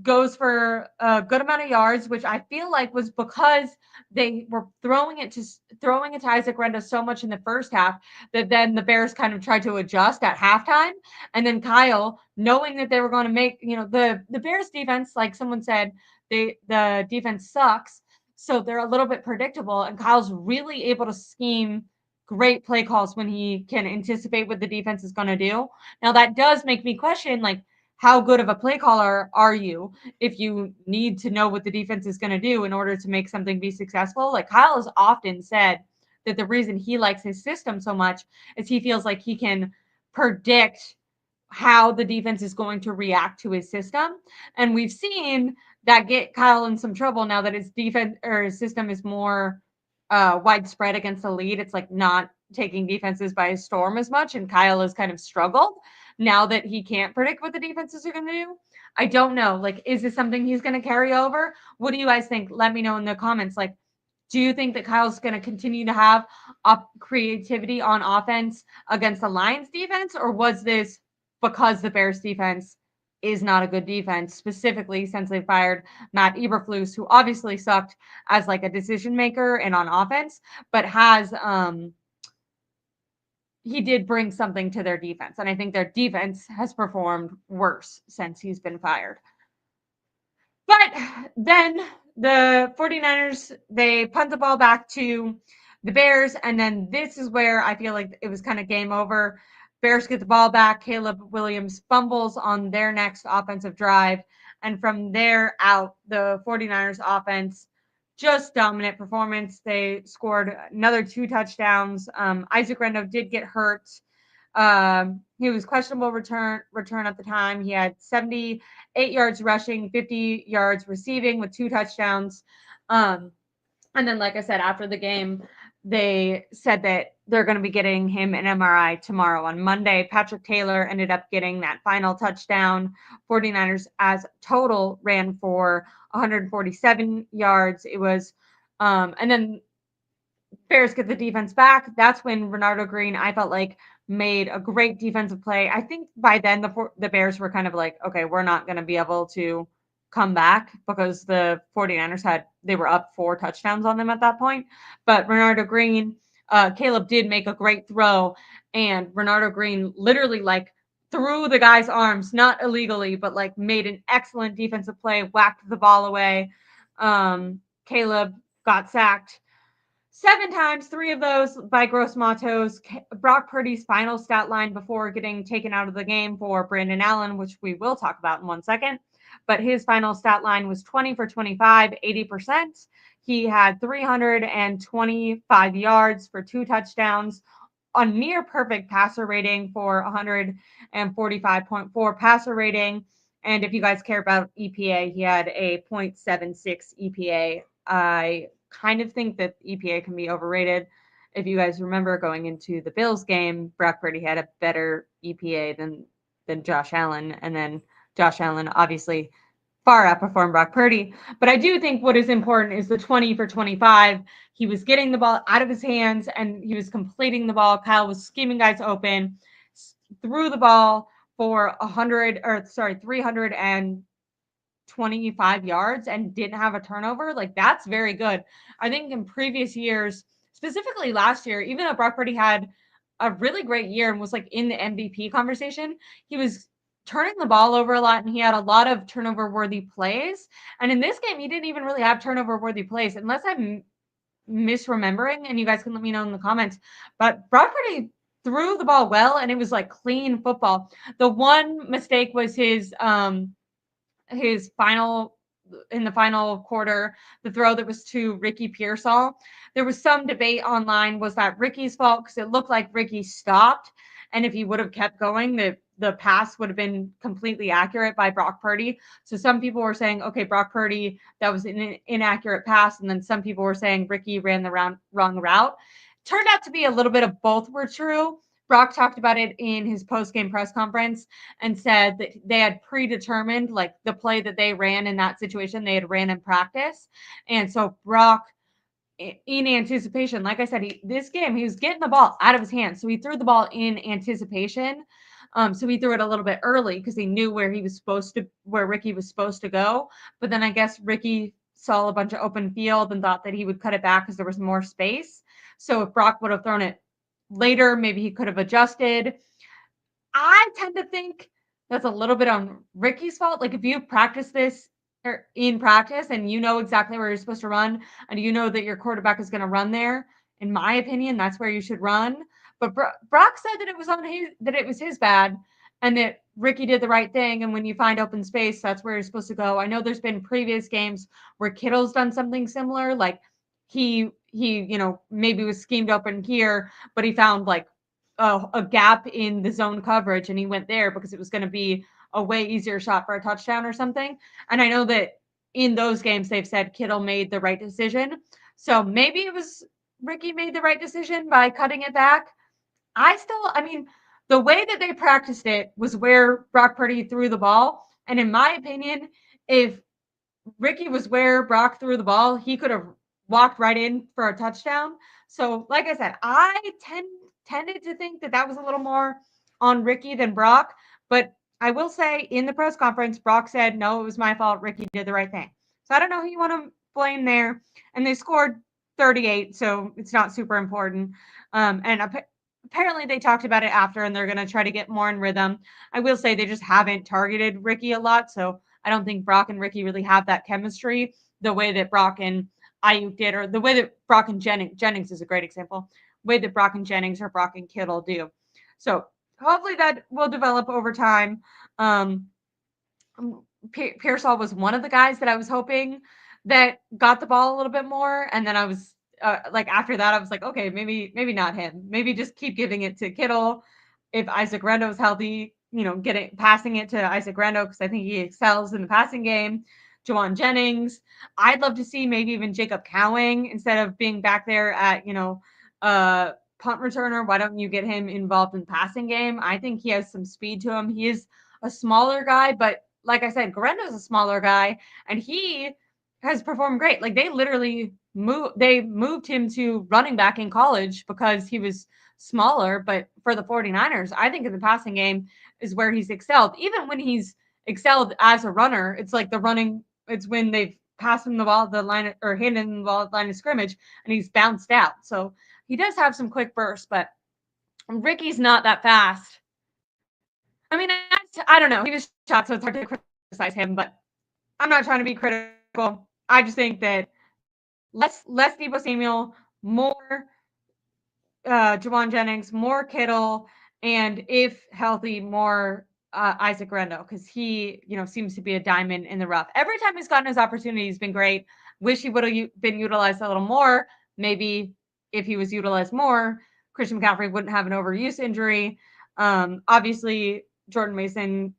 goes for a good amount of yards, which I feel like was because they were throwing it to Issac Guerendo so much in the first half that then the Bears kind of tried to adjust at halftime. And then Kyle, knowing that they were going to make, the Bears defense, like someone said, the defense sucks. So they're a little bit predictable. And Kyle's really able to scheme great play calls when he can anticipate what the defense is going to do. Now that does make me question, like, how good of a play caller are you if you need to know what the defense is going to do in order to make something be successful? Like Kyle has often said that the reason he likes his system so much is he feels like he can predict how the defense is going to react to his system. And we've seen that get Kyle in some trouble now that his defense or his system is more widespread against the lead. It's like not taking defenses by storm as much. And Kyle has kind of struggled now that he can't predict what the defenses are going to do. I don't know. Like, is this something he's going to carry over? What do you guys think? Let me know in the comments. Like, do you think that Kyle's going to continue to have creativity on offense against the Lions defense? Or was this because the Bears defense is not a good defense, specifically since they fired Matt Eberflus, who obviously sucked as like a decision maker and on offense, but has he did bring something to their defense. And I think their defense has performed worse since he's been fired. But then the 49ers, they punt the ball back to the Bears. And then this is where I feel like it was kind of game over. Bears get the ball back. Caleb Williams fumbles on their next offensive drive. And from there out, the 49ers offense, just dominant performance. They scored another 2 touchdowns. Issac Guerendo did get hurt. He was questionable return at the time. He had 78 yards rushing, 50 yards receiving with 2 touchdowns. And then, like I said, after the game, they said that they're going to be getting him an MRI tomorrow. On Monday, Patrick Taylor ended up getting that final touchdown. 49ers as total ran for 147 yards. It was, and then Bears get the defense back. That's when Renardo Green, I felt like, made a great defensive play. I think by then the Bears were kind of like, okay, we're not going to be able to come back because the 49ers they were up 4 touchdowns on them at that point. But Renardo Green, Caleb did make a great throw, and Renardo Green literally like threw the guy's arms, not illegally, but like made an excellent defensive play, whacked the ball away. Caleb got sacked 7 times, 3 of those by Gross Matos. Brock Purdy's final stat line before getting taken out of the game for Brandon Allen, which we will talk about in 1 second. But his final stat line was 20 for 25, 80%. He had 325 yards for 2 touchdowns, a near perfect passer rating for 145.4 passer rating. And if you guys care about EPA, he had a 0.76 EPA. I kind of think that EPA can be overrated. If you guys remember going into the Bills game, Brock Purdy had a better EPA than Josh Allen. And then Josh Allen obviously far outperformed Brock Purdy. But I do think what is important is the 20 for 25. He was getting the ball out of his hands and he was completing the ball. Kyle was scheming guys open, threw the ball for 325 yards and didn't have a turnover. Like, that's very good. I think in previous years, specifically last year, even though Brock Purdy had a really great year and was like in the MVP conversation, he was turning the ball over a lot and he had a lot of turnover worthy plays. And in this game, he didn't even really have turnover worthy plays, unless I'm misremembering, and you guys can let me know in the comments. But Brock Purdy threw the ball well and it was like clean football. The one mistake was his final in the final quarter, the throw that was to Ricky Pearsall. There was some debate online. Was that Ricky's fault? Because it looked like Ricky stopped. And if he would have kept going, the pass would have been completely accurate by Brock Purdy. So some people were saying, okay, Brock Purdy, that was an inaccurate pass. And then some people were saying Ricky ran the wrong route. Turned out to be a little bit of both were true. Brock talked about it in his post-game press conference and said that they had predetermined like the play that they ran in that situation. They had ran in practice. And so Brock in anticipation. Like I said, this game, he was getting the ball out of his hands. So he threw the ball in anticipation. So he threw it a little bit early because he knew where Ricky was supposed to go. But then I guess Ricky saw a bunch of open field and thought that he would cut it back because there was more space. So if Brock would have thrown it later, maybe he could have adjusted. I tend to think that's a little bit on Ricky's fault. Like if you practice this in practice and you know exactly where you're supposed to run and you know that your quarterback is going to run there, in my opinion, that's where you should run. But Brock said that it was his bad and that Ricky did the right thing. And when you find open space, that's where you're supposed to go. I know there's been previous games where Kittle's done something similar. Like maybe was schemed open here, but he found like a gap in the zone coverage and he went there because it was going to be a way easier shot for a touchdown or something. And I know that in those games they've said Kittle made the right decision. So maybe it was Ricky made the right decision by cutting it back. I mean, the way that they practiced it was where Brock Purdy threw the ball. And in my opinion, if Ricky was where Brock threw the ball, he could have walked right in for a touchdown. So, like I said, tended to think that that was a little more on Ricky than Brock. But I will say in the press conference, Brock said, no, it was my fault. Ricky did the right thing. So I don't know who you want to blame there. And they scored 38, so it's not super important. Apparently they talked about it after and they're going to try to get more in rhythm. I will say they just haven't targeted Ricky a lot. So I don't think Brock and Ricky really have that chemistry the way that Brock and Ayuk did, or the way that Brock and Jennings is a great example, the way that Brock and Jennings or Brock and Kittle do. So hopefully that will develop over time. Pearsall was one of the guys that I was hoping that got the ball a little bit more. And then I was after that, I was like, okay, maybe not him. Maybe just keep giving it to Kittle. If Issac Guerendo is healthy, passing it to Issac Guerendo because I think he excels in the passing game. Jennings. I'd love to see maybe even Jacob Cowing instead of being back there at, punt returner. Why don't you get him involved in the passing game? I think he has some speed to him. He is a smaller guy, but like I said, Guerendo's a smaller guy and he has performed great. Like they literally moved him to running back in college because he was smaller. But for the 49ers, I think in the passing game is where he's excelled. Even when he's excelled as a runner, it's like it's when they've passed him the ball at the line or handed him the ball at the line of scrimmage and he's bounced out. So he does have some quick bursts, but Ricky's not that fast. I mean, I don't know. He was shot, so it's hard to criticize him, but I'm not trying to be critical. I just think that less Deebo Samuel, more Jennings, more Kittle, and if healthy, more Issac Guerendo because he, seems to be a diamond in the rough. Every time he's gotten his opportunity, he's been great. Wish he would have been utilized a little more. Maybe if he was utilized more, Christian McCaffrey wouldn't have an overuse injury. Obviously, Jordan Mason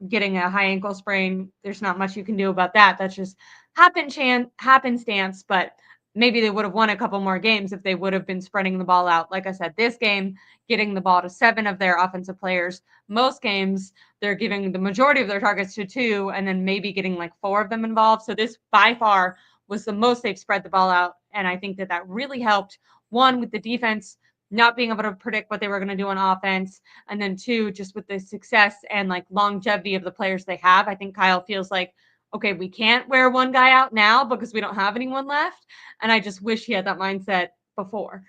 getting a high ankle sprain, there's not much you can do about that. That's just happenstance, but maybe they would have won a couple more games if they would have been spreading the ball out. Like I said, this game, getting the ball to 7 of their offensive players. Most games, they're giving the majority of their targets to 2 and then maybe getting like 4 of them involved. So this by far was the most they've spread the ball out. And I think that really helped, one, with the defense not being able to predict what they were going to do on offense. And then 2, just with the success and like longevity of the players they have. I think Kyle feels like, okay, we can't wear one guy out now because we don't have anyone left. And I just wish he had that mindset before.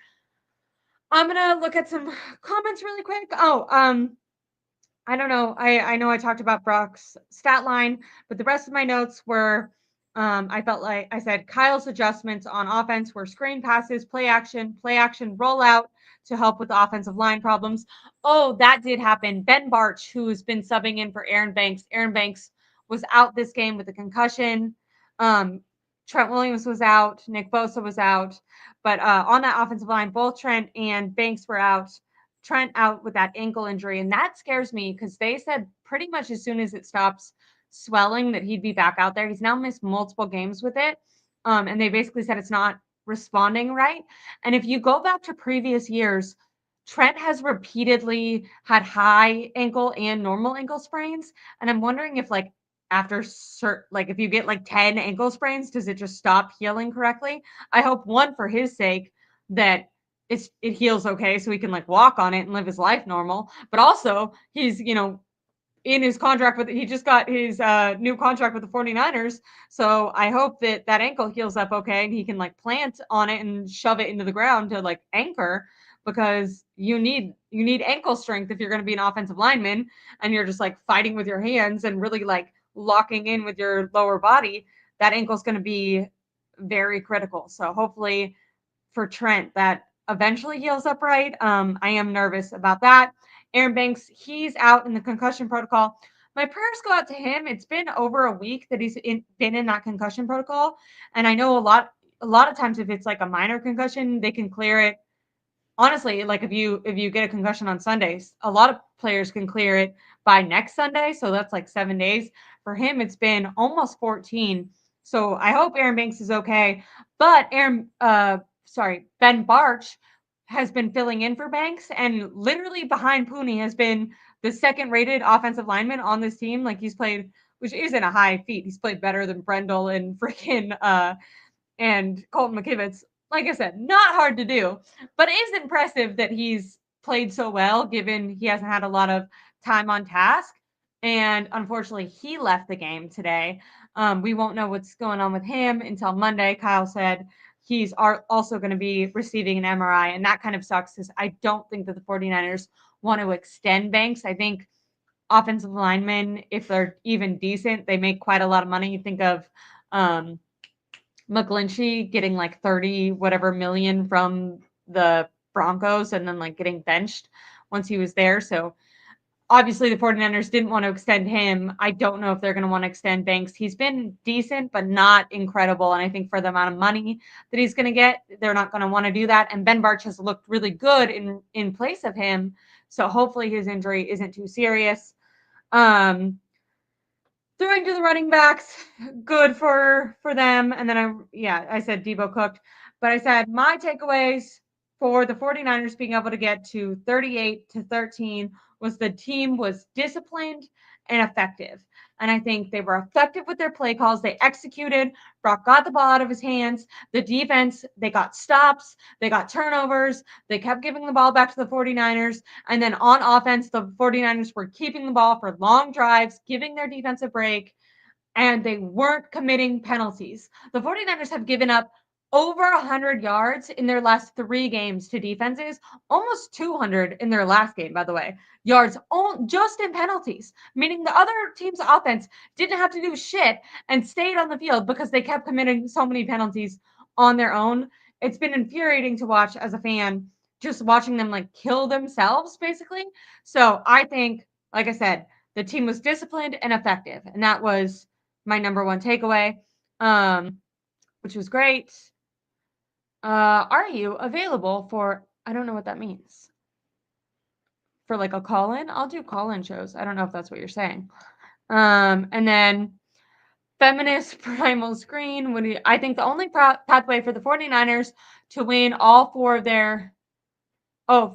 I'm going to look at some comments really quick. I don't know. I know I talked about Brock's stat line, but the rest of my notes were, I felt like I said Kyle's adjustments on offense were screen passes, play action, rollout to help with the offensive line problems. Oh, that did happen. Ben Barch, who's been subbing in for Aaron Banks. Aaron Banks was out this game with a concussion. Trent Williams was out. Nick Bosa was out. But on that offensive line, both Trent and Banks were out. Trent out with that ankle injury. And that scares me because they said pretty much as soon as it stops swelling that he'd be back out there. He's now missed multiple games with it. And they basically said it's not responding right. And if you go back to previous years, Trent has repeatedly had high ankle and normal ankle sprains. And I'm wondering if like after like if you get like 10 ankle sprains, does it just stop healing correctly? I hope, one, for his sake, that it heals okay so he can like walk on it and live his life normal. But also he's, in his contract he just got his new contract with the 49ers. So I hope that that ankle heals up okay and he can like plant on it and shove it into the ground to like anchor, because you need ankle strength if you're going to be an offensive lineman and you're just like fighting with your hands and really like locking in with your lower body. That ankle's going to be very critical. So hopefully for Trent that eventually heals up right. I am nervous about that. Aaron Banks, he's out in the concussion protocol. My prayers go out to him. It's been over a week that been in that concussion protocol, and I know a lot of times if it's like a minor concussion, they can clear it. Honestly, like if you get a concussion on Sundays, a lot of players can clear it by next Sunday, so that's like 7 days. For him, it's been almost 14. So I hope Aaron Banks is okay. But Ben Barch has been filling in for Banks, and literally behind Pooney has been the second rated offensive lineman on this team. Like he's played, which isn't a high feat. He's played better than Brendel and freaking and Colton McKivitz. Like I said, not hard to do, but it is impressive that he's played so well given he hasn't had a lot of time on task. And unfortunately, he left the game today. We won't know what's going on with him until Monday. Kyle said he's also going to be receiving an MRI, and that kind of sucks because I don't think that the 49ers want to extend Banks. I think offensive linemen, if they're even decent, they make quite a lot of money. You think of McGlinchey getting like 30 whatever million from the Broncos and then like getting benched once he was there. So obviously the 49ers didn't want to extend him. I don't know if they're going to want to extend Banks. He's been decent, but not incredible. And I think for the amount of money that he's going to get, they're not going to want to do that. And Ben Barch has looked really good in place of him. So hopefully his injury isn't too serious. Throwing to the running backs, good for them. And then I said Debo cooked, but I said my takeaways for the 49ers being able to get to 38-13 was the team was disciplined and effective. And I think they were effective with their play calls. They executed. Brock got the ball out of his hands. The defense, they got stops. They got turnovers. They kept giving the ball back to the 49ers. And then on offense, the 49ers were keeping the ball for long drives, giving their defense a break, and they weren't committing penalties. The 49ers have given up over 100 yards in their last 3 games to defenses, almost 200 in their last game, by the way. Yards just in penalties, meaning the other team's offense didn't have to do shit and stayed on the field because they kept committing so many penalties on their own. It's been infuriating to watch as a fan, just watching them like kill themselves, basically. So I think, like I said, the team was disciplined and effective, and that was my number one takeaway, which was great. Are you available for, I don't know what that means, for like a call-in? I'll do call-in shows. I don't know if that's what you're saying. And then feminist primal screen. I think the only pathway for the 49ers to win all 4 of their, I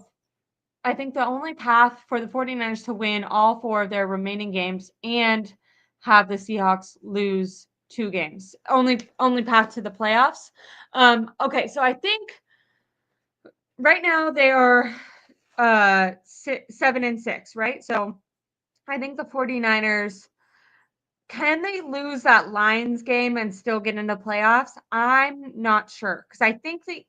think the only path for the 49ers to win all 4 of their remaining games and have the Seahawks lose 2 games. Only path to the playoffs. Okay, so I think right now they are 7-6, right? So I think the 49ers, can they lose that Lions game and still get into playoffs? I'm not sure, because I think the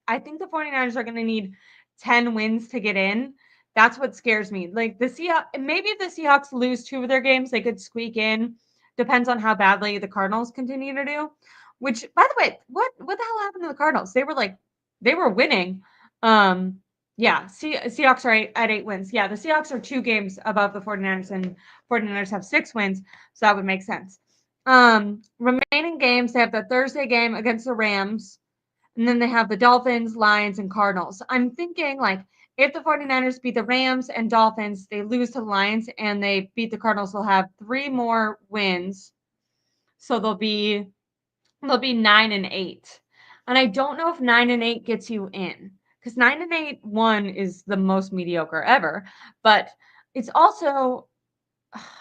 49ers are going to need 10 wins to get in. That's what scares me. Like the Seahawks, maybe if the Seahawks lose 2 of their games, they could squeak in. Depends on how badly the Cardinals continue to do. Which, by the way, what the hell happened to the Cardinals? They were winning. Yeah, Seahawks are at 8 wins. Yeah, the Seahawks are 2 games above the 49ers, and 49ers have 6 wins, so that would make sense. Remaining games, they have the Thursday game against the Rams, and then they have the Dolphins, Lions, and Cardinals. I'm thinking, like, if the 49ers beat the Rams and Dolphins, they lose to the Lions, and they beat the Cardinals, they'll have 3 more wins. So they'll be 9-8. And I don't know if 9-8 gets you in, because 9-8 1 is the most mediocre ever. But it's also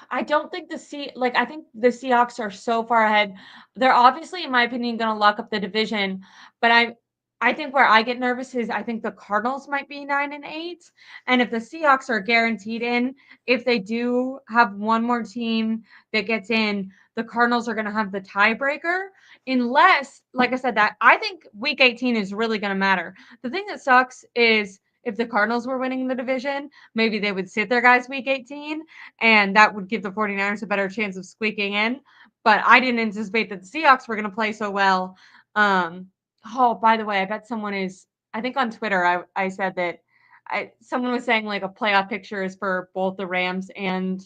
I don't think I think the Seahawks are so far ahead. They're obviously, in my opinion, going to lock up the division, but I think where I get nervous is I think the Cardinals might be 9-8, and if the Seahawks are guaranteed in, if they do have one more team that gets in, the Cardinals are going to have the tiebreaker. Unless, like I said, that I think Week 18 is really going to matter. The thing that sucks is if the Cardinals were winning the division, maybe they would sit their guys Week 18 and that would give the 49ers a better chance of squeaking in. But I didn't anticipate that the Seahawks were going to play so well. Oh, by the way, I bet someone is. I think on Twitter, I said that someone was saying like a playoff picture is for both the Rams and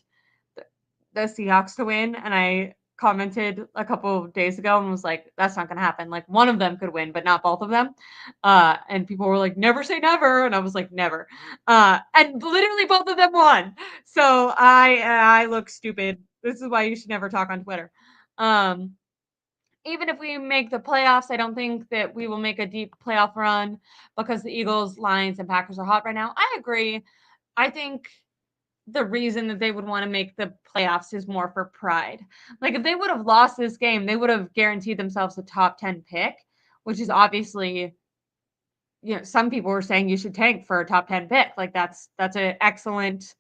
the Seahawks to win, and I commented a couple of days ago and was like, "That's not going to happen. Like one of them could win, but not both of them." And people were like, "Never say never," and I was like, "Never." And literally both of them won. So I look stupid. This is why you should never talk on Twitter. Um, Even if we make the playoffs, I don't think that we will make a deep playoff run because the Eagles, Lions, and Packers are hot right now. I agree. I think the reason that they would want to make the playoffs is more for pride. Like if they would have lost this game, they would have guaranteed themselves a top 10 pick, which is obviously, some people were saying you should tank for a top 10 pick. Like that's an excellent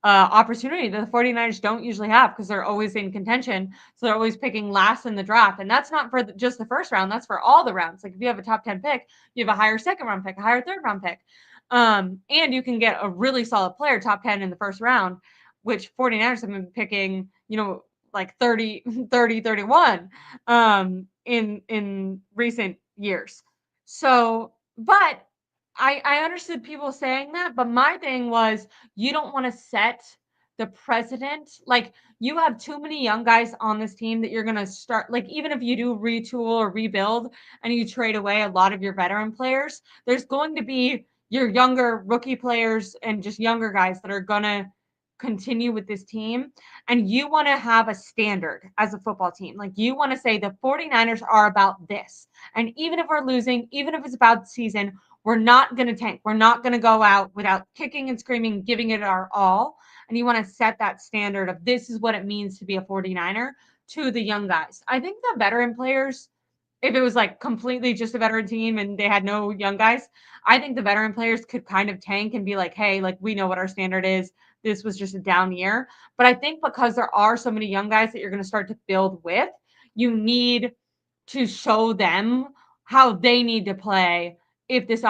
opportunity that the 49ers don't usually have because they're always in contention. So they're always picking last in the draft. And that's not for just the first round, that's for all the rounds. Like if you have a top 10 pick, you have a higher second round pick, a higher third round pick. And you can get a really solid player, top 10 in the first round, which 49ers have been picking, like 30, 30, 31 in recent years. So, but I understood people saying that, but my thing was you don't want to set the precedent. Like you have too many young guys on this team that you're gonna start. Like even if you do retool or rebuild and you trade away a lot of your veteran players, there's going to be your younger rookie players and just younger guys that are gonna continue with this team. And you want to have a standard as a football team. Like you want to say the 49ers are about this. And even if we're losing, even if it's about the season, we're not going to tank. We're not going to go out without kicking and screaming, giving it our all. And you want to set that standard of this is what it means to be a 49er to the young guys. I think the veteran players, if it was like completely just a veteran team and they had no young guys, I think the veteran players could kind of tank and be like, hey, like we know what our standard is. This was just a down year. But I think because there are so many young guys that you're going to start to build with, you need to show them how they need to play if this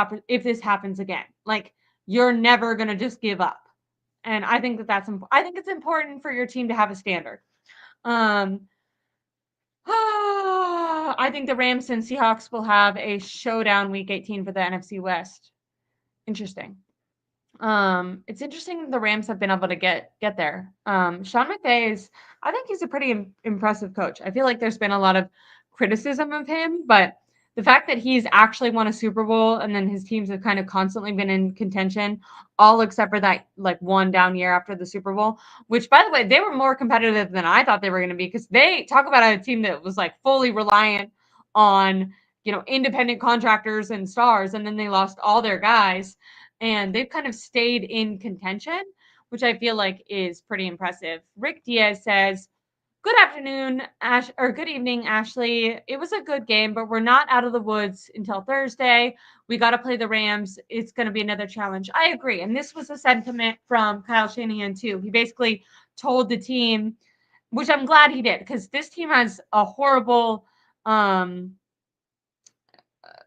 happens again. Like you're never going to just give up. And I think I think it's important for your team to have a standard. Um I think the Rams and Seahawks will have a showdown week 18 for the NFC West. Interesting. It's interesting the Rams have been able to get there. Sean McVay I think he's a pretty impressive coach. I feel like there's been a lot of criticism of him, but the fact that he's actually won a Super Bowl and then his teams have kind of constantly been in contention, all except for that like one down year after the Super Bowl, which by the way, they were more competitive than I thought they were going to be because they talk about a team that was like fully reliant on, independent contractors and stars, and then they lost all their guys and they've kind of stayed in contention, which I feel like is pretty impressive. Rick Diaz says, "Good afternoon, Ash, or good evening, Ashley. It was a good game, but we're not out of the woods until Thursday. We got to play the Rams. It's going to be another challenge." I agree. And this was a sentiment from Kyle Shanahan, too. He basically told the team, which I'm glad he did, because this team has a horrible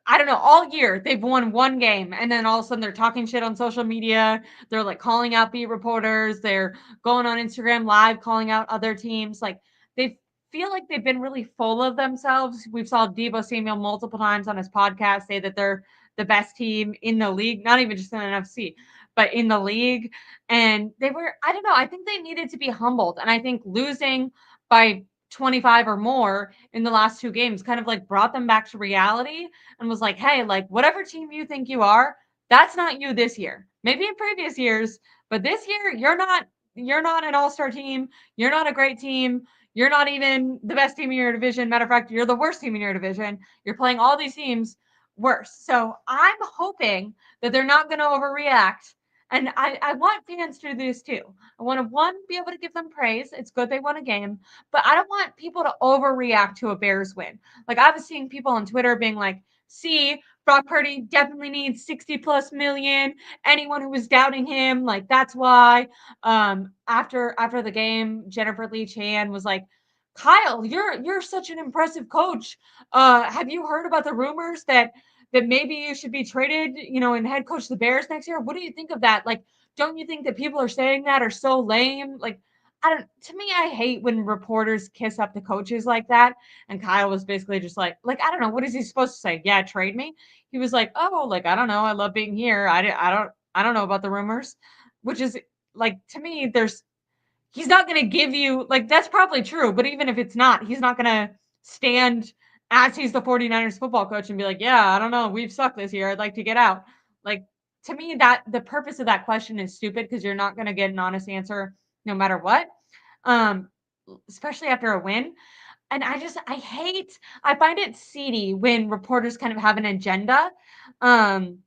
I don't know, all year they've won one game and then all of a sudden they're talking shit on social media. They're like calling out beat reporters. They're going on Instagram live, calling out other teams. Like they feel like they've been really full of themselves. We've saw Deebo Samuel multiple times on his podcast say that they're the best team in the league, not even just in the NFC, but in the league. And I don't know, I think they needed to be humbled. And I think losing by 25 or more in the last two games kind of like brought them back to reality and was like, hey, like whatever team you think you are, that's not you this year. Maybe in previous years, but this year you're not an all-star team. You're not a great team. You're not even the best team in your division. Matter of fact, you're the worst team in your division. You're playing all these teams worse. So I'm hoping that they're not going to overreact And I want fans to do this too. I want to, one, be able to give them praise. It's good they won a game, but I don't want people to overreact to a Bears win. Like, I was seeing people on Twitter being like, see, Brock Purdy definitely needs 60 plus million. Anyone who was doubting him, like, that's why. After the game, Jennifer Lee Chan was like, Kyle, you're such an impressive coach. Have you heard about the rumors that maybe you should be traded, and head coach the Bears next year? What do you think of that? Like, don't you think that people are saying that are so lame? Like, I don't, to me, I hate when reporters kiss up to coaches like that. And Kyle was basically just like, I don't know, what is he supposed to say? Yeah, trade me. He was like, oh, like, I don't know. I love being here. I don't know about the rumors, which is like, to me, he's not going to give you, like, that's probably true, but even if it's not, he's not going to stand as he's the 49ers football coach and be like, yeah, I don't know, we've sucked this year, I'd like to get out. Like, to me, that the purpose of that question is stupid, because you're not going to get an honest answer no matter what, um especially after a win. And I find it seedy when reporters kind of have an agenda. um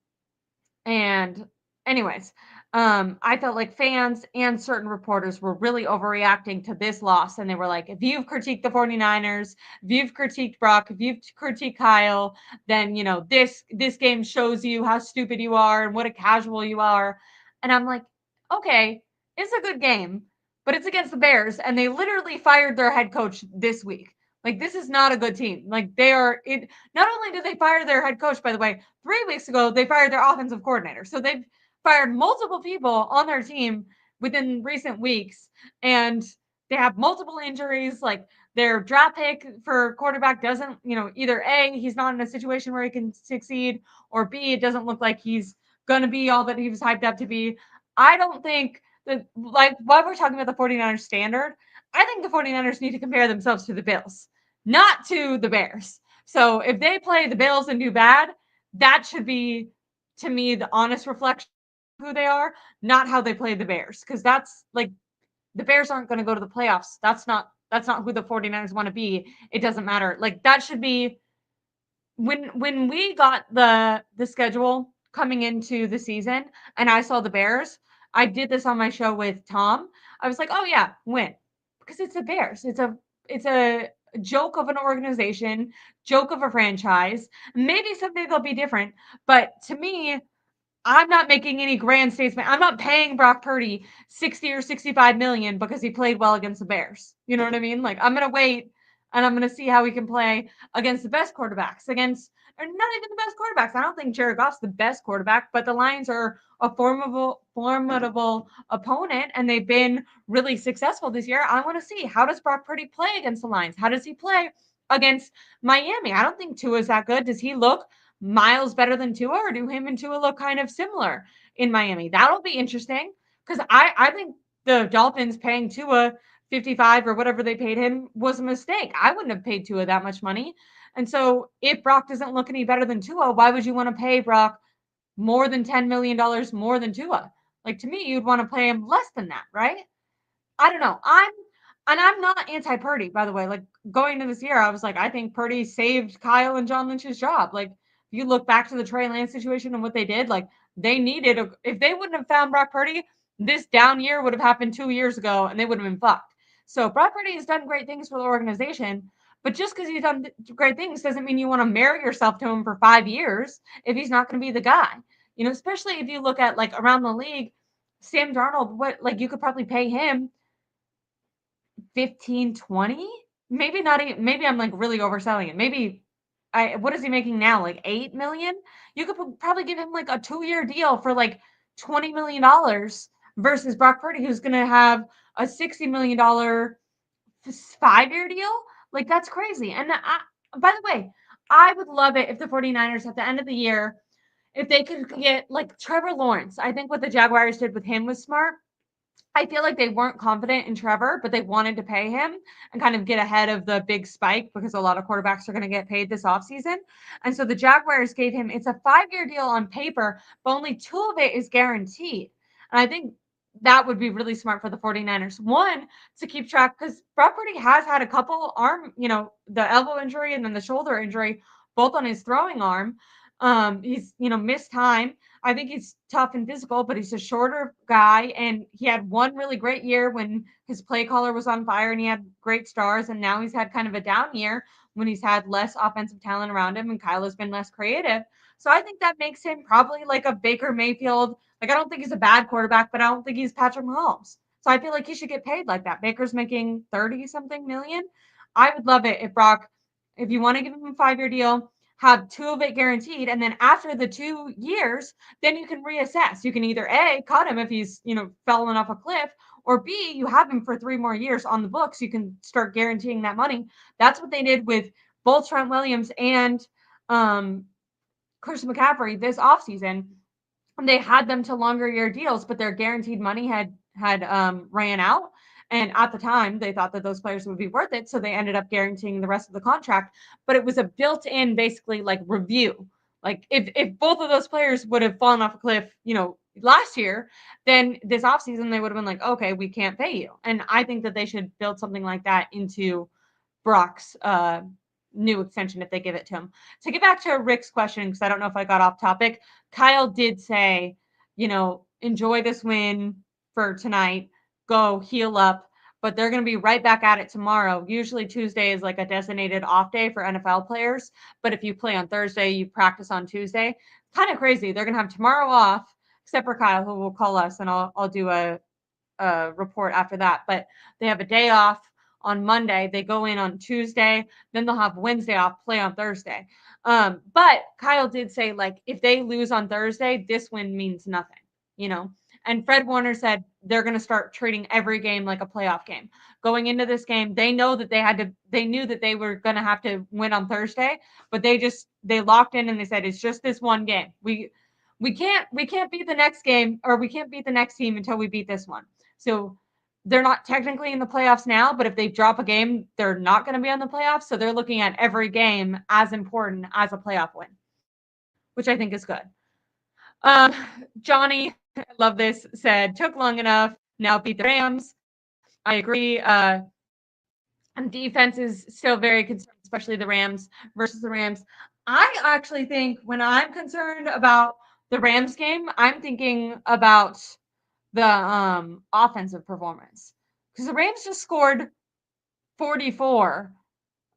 and anyways, I felt like fans and certain reporters were really overreacting to this loss. And they were like, if you've critiqued the 49ers, if you've critiqued Brock, if you've critiqued Kyle, then this game shows you how stupid you are and what a casual you are. And I'm like, okay, it's a good game, but it's against the Bears, and they literally fired their head coach this week. Like, this is not a good team. Like, they are it. Not only did they fire their head coach, by the way, 3 weeks ago, they fired their offensive coordinator. So they've fired multiple people on their team within recent weeks, and they have multiple injuries. Like, their draft pick for quarterback doesn't, either A, he's not in a situation where he can succeed, or B, it doesn't look like he's going to be all that he was hyped up to be. I don't think that, like, while we're talking about the 49ers standard, I think the 49ers need to compare themselves to the Bills, not to the Bears. So if they play the Bills and do bad, that should be, to me, the honest reflection of who they are, not how they play the Bears. Because that's like, the Bears aren't going to go to the playoffs. That's not who the 49ers want to be. It doesn't matter. Like, that should be, when we got the schedule coming into the season and I saw the Bears, I did this on my show with Tom. I was like, oh yeah, win. Because it's the Bears. It's a joke of an organization, joke of a franchise. Maybe someday they'll be different, but to me, I'm not making any grand statement. I'm not paying Brock Purdy 60 or 65 million because he played well against the Bears. You know what I mean? Like, I'm going to wait and I'm going to see how he can play against the best quarterbacks, or not even the best quarterbacks. I don't think Jared Goff's the best quarterback, but the Lions are a formidable opponent, and they've been really successful this year. I want to see, how does Brock Purdy play against the Lions? How does he play against Miami? I don't think Tua's that good. Does he look miles better than Tua, or do him and Tua look kind of similar in Miami? That'll be interesting, because I think the Dolphins paying Tua 55 or whatever they paid him was a mistake. I wouldn't have paid Tua that much money. And so if Brock doesn't look any better than Tua, why would you want to pay Brock more than $10 million more than Tua? Like, to me, you'd want to pay him less than that, right? I don't know. I'm not anti-Purdy, by the way. Like, going into this year, I was like, I think Purdy saved Kyle and John Lynch's job. Like, if you look back to the Trey Lance situation and what they did, like, they needed if they wouldn't have found Brock Purdy, this down year would have happened 2 years ago, and they would have been fucked. So Brock Purdy has done great things for the organization, but just because he's done great things doesn't mean you want to marry yourself to him for 5 years if he's not going to be the guy. Especially if you look at, like, around the league, Sam Darnold, what, like, you could probably pay him 15, 20, maybe not even, maybe I'm like really overselling it. Maybe what is he making now? Like 8 million? You could probably give him like a 2-year deal for like $20 million versus Brock Purdy, who's going to have a $60 million 5-year deal. Like, that's crazy. And by the way, I would love it if the 49ers at the end of the year, if they could get like Trevor Lawrence. I think what the Jaguars did with him was smart. I feel like they weren't confident in Trevor, but they wanted to pay him and kind of get ahead of the big spike, because a lot of quarterbacks are going to get paid this offseason. And so the Jaguars gave him, it's a 5-year deal on paper, but only 2 of it is guaranteed. And I think that would be really smart for the 49ers. One, to keep track, because Brock Purdy has had a couple arm, the elbow injury and then the shoulder injury, both on his throwing arm. He's, missed time. I think he's tough and physical, but he's a shorter guy. And he had one really great year when his play caller was on fire and he had great stars. And now he's had kind of a down year when he's had less offensive talent around him and Kyle has been less creative. So I think that makes him probably like a Baker Mayfield. Like, I don't think he's a bad quarterback, but I don't think he's Patrick Mahomes. So I feel like he should get paid like that. Baker's making 30 something million. I would love it if Brock, if you want to give him a 5-year deal, have 2 of it guaranteed. And then after the 2 years, then you can reassess. You can either A, cut him if he's, falling off a cliff, or B, you have him for 3 more years on the books. You can start guaranteeing that money. That's what they did with both Trent Williams and Christian McCaffrey this offseason. They had them to longer year deals, but their guaranteed money had ran out. And at the time, they thought that those players would be worth it. So they ended up guaranteeing the rest of the contract. But it was a built-in, basically, like review. Like if both of those players would have fallen off a cliff, last year, then this offseason, they would have been like, okay, we can't pay you. And I think that they should build something like that into Brock's new extension if they give it to him. To get back to Rick's question, because I don't know if I got off topic, Kyle did say, enjoy this win for tonight, go heal up, but they're going to be right back at it tomorrow. Usually Tuesday is like a designated off day for NFL players, but if you play on Thursday, you practice on Tuesday. Kind of crazy. They're going to have tomorrow off, except for Kyle, who will call us, and I'll do a report after that. But they have a day off on Monday. They go in on Tuesday. Then they'll have Wednesday off, play on Thursday. But Kyle did say, like, if they lose on Thursday, this win means nothing. And Fred Warner said they're going to start treating every game like a playoff game. Going into this game, they know that they knew that they were going to have to win on Thursday, but they locked in and they said, it's just this one game. We can't beat the next game, or we can't beat the next team until we beat this one. So they're not technically in the playoffs now, but if they drop a game, they're not going to be on the playoffs. So they're looking at every game as important as a playoff win, which I think is good. Johnny, I love this, said, took long enough, now beat the Rams. I agree. And defense is still very concerned, especially the Rams versus the Rams. I actually think when I'm concerned about the Rams game, I'm thinking about the offensive performance, because the Rams just scored 44,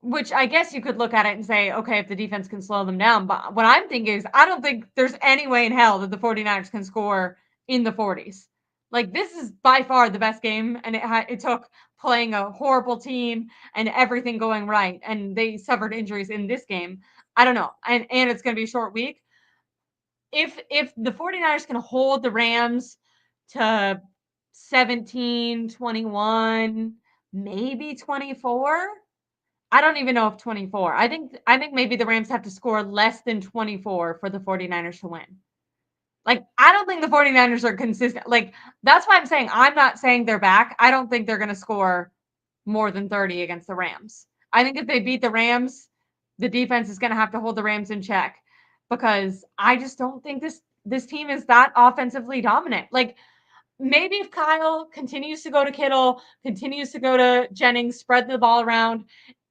which I guess you could look at it and say, okay, if the defense can slow them down. But what I'm thinking is, I don't think there's any way in hell that the 49ers can score in the 40s. Like, this is by far the best game, and it took playing a horrible team and everything going right, and they suffered injuries in this game. I don't know, and it's going to be a short week. If the 49ers can hold the Rams to 17, 21, maybe 24. I don't even know if 24. I think maybe the Rams have to score less than 24 for the 49ers to win. Like, I don't think the 49ers are consistent. Like, that's why I'm saying, I'm not saying they're back. I don't think they're going to score more than 30 against the Rams. I think if they beat the Rams, the defense is going to have to hold the Rams in check, because I just don't think this team is that offensively dominant. Like, maybe if Kyle continues to go to Kittle, continues to go to Jennings, spread the ball around,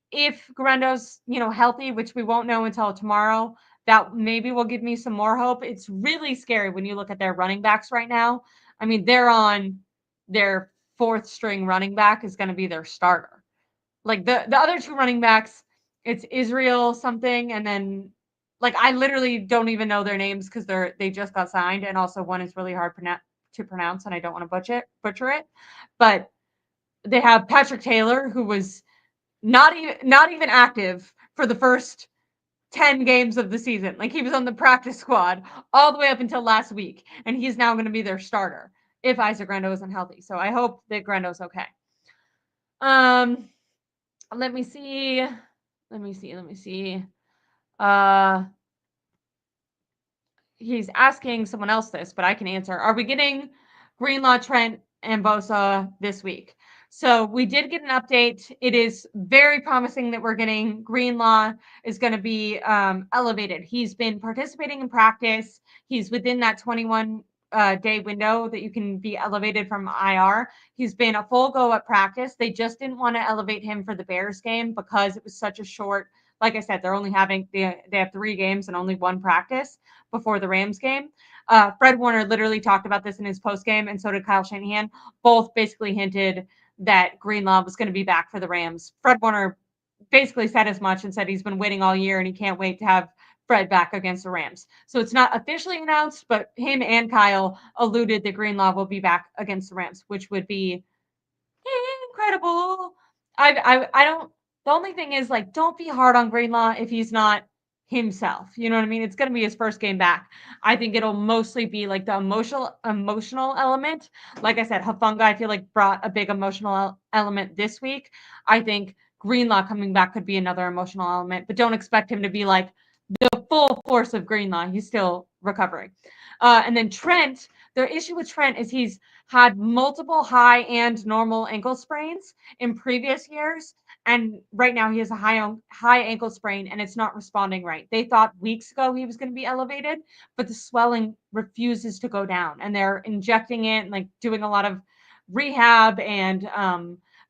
if Guerendo's, healthy, which we won't know until tomorrow, that maybe will give me some more hope. It's really scary when you look at their running backs right now. I mean, they're on their 4th string running back is going to be their starter. Like, the other 2 running backs, it's Israel something, and then, like, I literally don't even know their names because they just got signed, and also one is really hard to pronounce, and I don't want to butcher it. But they have Patrick Taylor, who was not even active for the first 10 games of the season. Like, he was on the practice squad all the way up until last week, and he's now going to be their starter if Isaac Guerendo isn't healthy. So I hope that Guerendo's okay. Let me see. He's asking someone else this, but I can answer. Are we getting Greenlaw, Trent, and Bosa this week? So we did get an update. It is very promising that we're getting Greenlaw is going to be elevated. He's been participating in practice. He's within that 21 day window that you can be elevated from IR. He's been a full go at practice. They just didn't want to elevate him for the Bears game because it was such a short like I said, they're only having they have 3 games and only 1 practice before the Rams game. Fred Warner literally talked about this in his post game, and so did Kyle Shanahan. Both basically hinted that Greenlaw was going to be back for the Rams. Fred Warner basically said as much and said he's been waiting all year and he can't wait to have Fred back against the Rams. So it's not officially announced, but him and Kyle alluded that Greenlaw will be back against the Rams, which would be incredible. I don't. The only thing is, like, don't be hard on Greenlaw if he's not himself. You know what I mean? It's gonna be his first game back. I think it'll mostly be like the emotional element. Like I said, Hafunga, I feel like brought a big emotional element this week. I think Greenlaw coming back could be another emotional element, but don't expect him to be like the full force of Greenlaw. He's still recovering. And then Trent, the issue with Trent is he's had multiple high and normal ankle sprains in previous years. And right now he has a high ankle sprain and it's not responding right. They thought weeks ago he was going to be elevated, but the swelling refuses to go down. And they're injecting it and like doing a lot of rehab and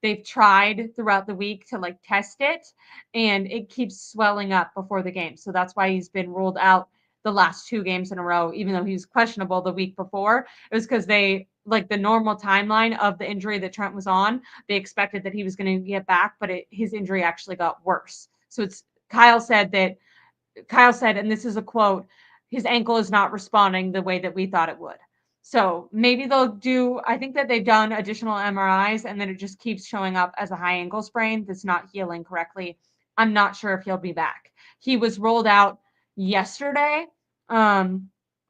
they've tried throughout the week to like test it and it keeps swelling up before the game. So that's why he's been ruled out the last 2 games in a row, even though he was questionable the week before. It was because they like the normal timeline of the injury that Trent was on. They expected that he was going to get back, but his injury actually got worse. So it's Kyle said, and this is a quote, his ankle is not responding the way that we thought it would. So maybe I think that they've done additional MRIs and then it just keeps showing up as a high ankle sprain that's not healing correctly. I'm not sure if he'll be back. He was rolled out yesterday, or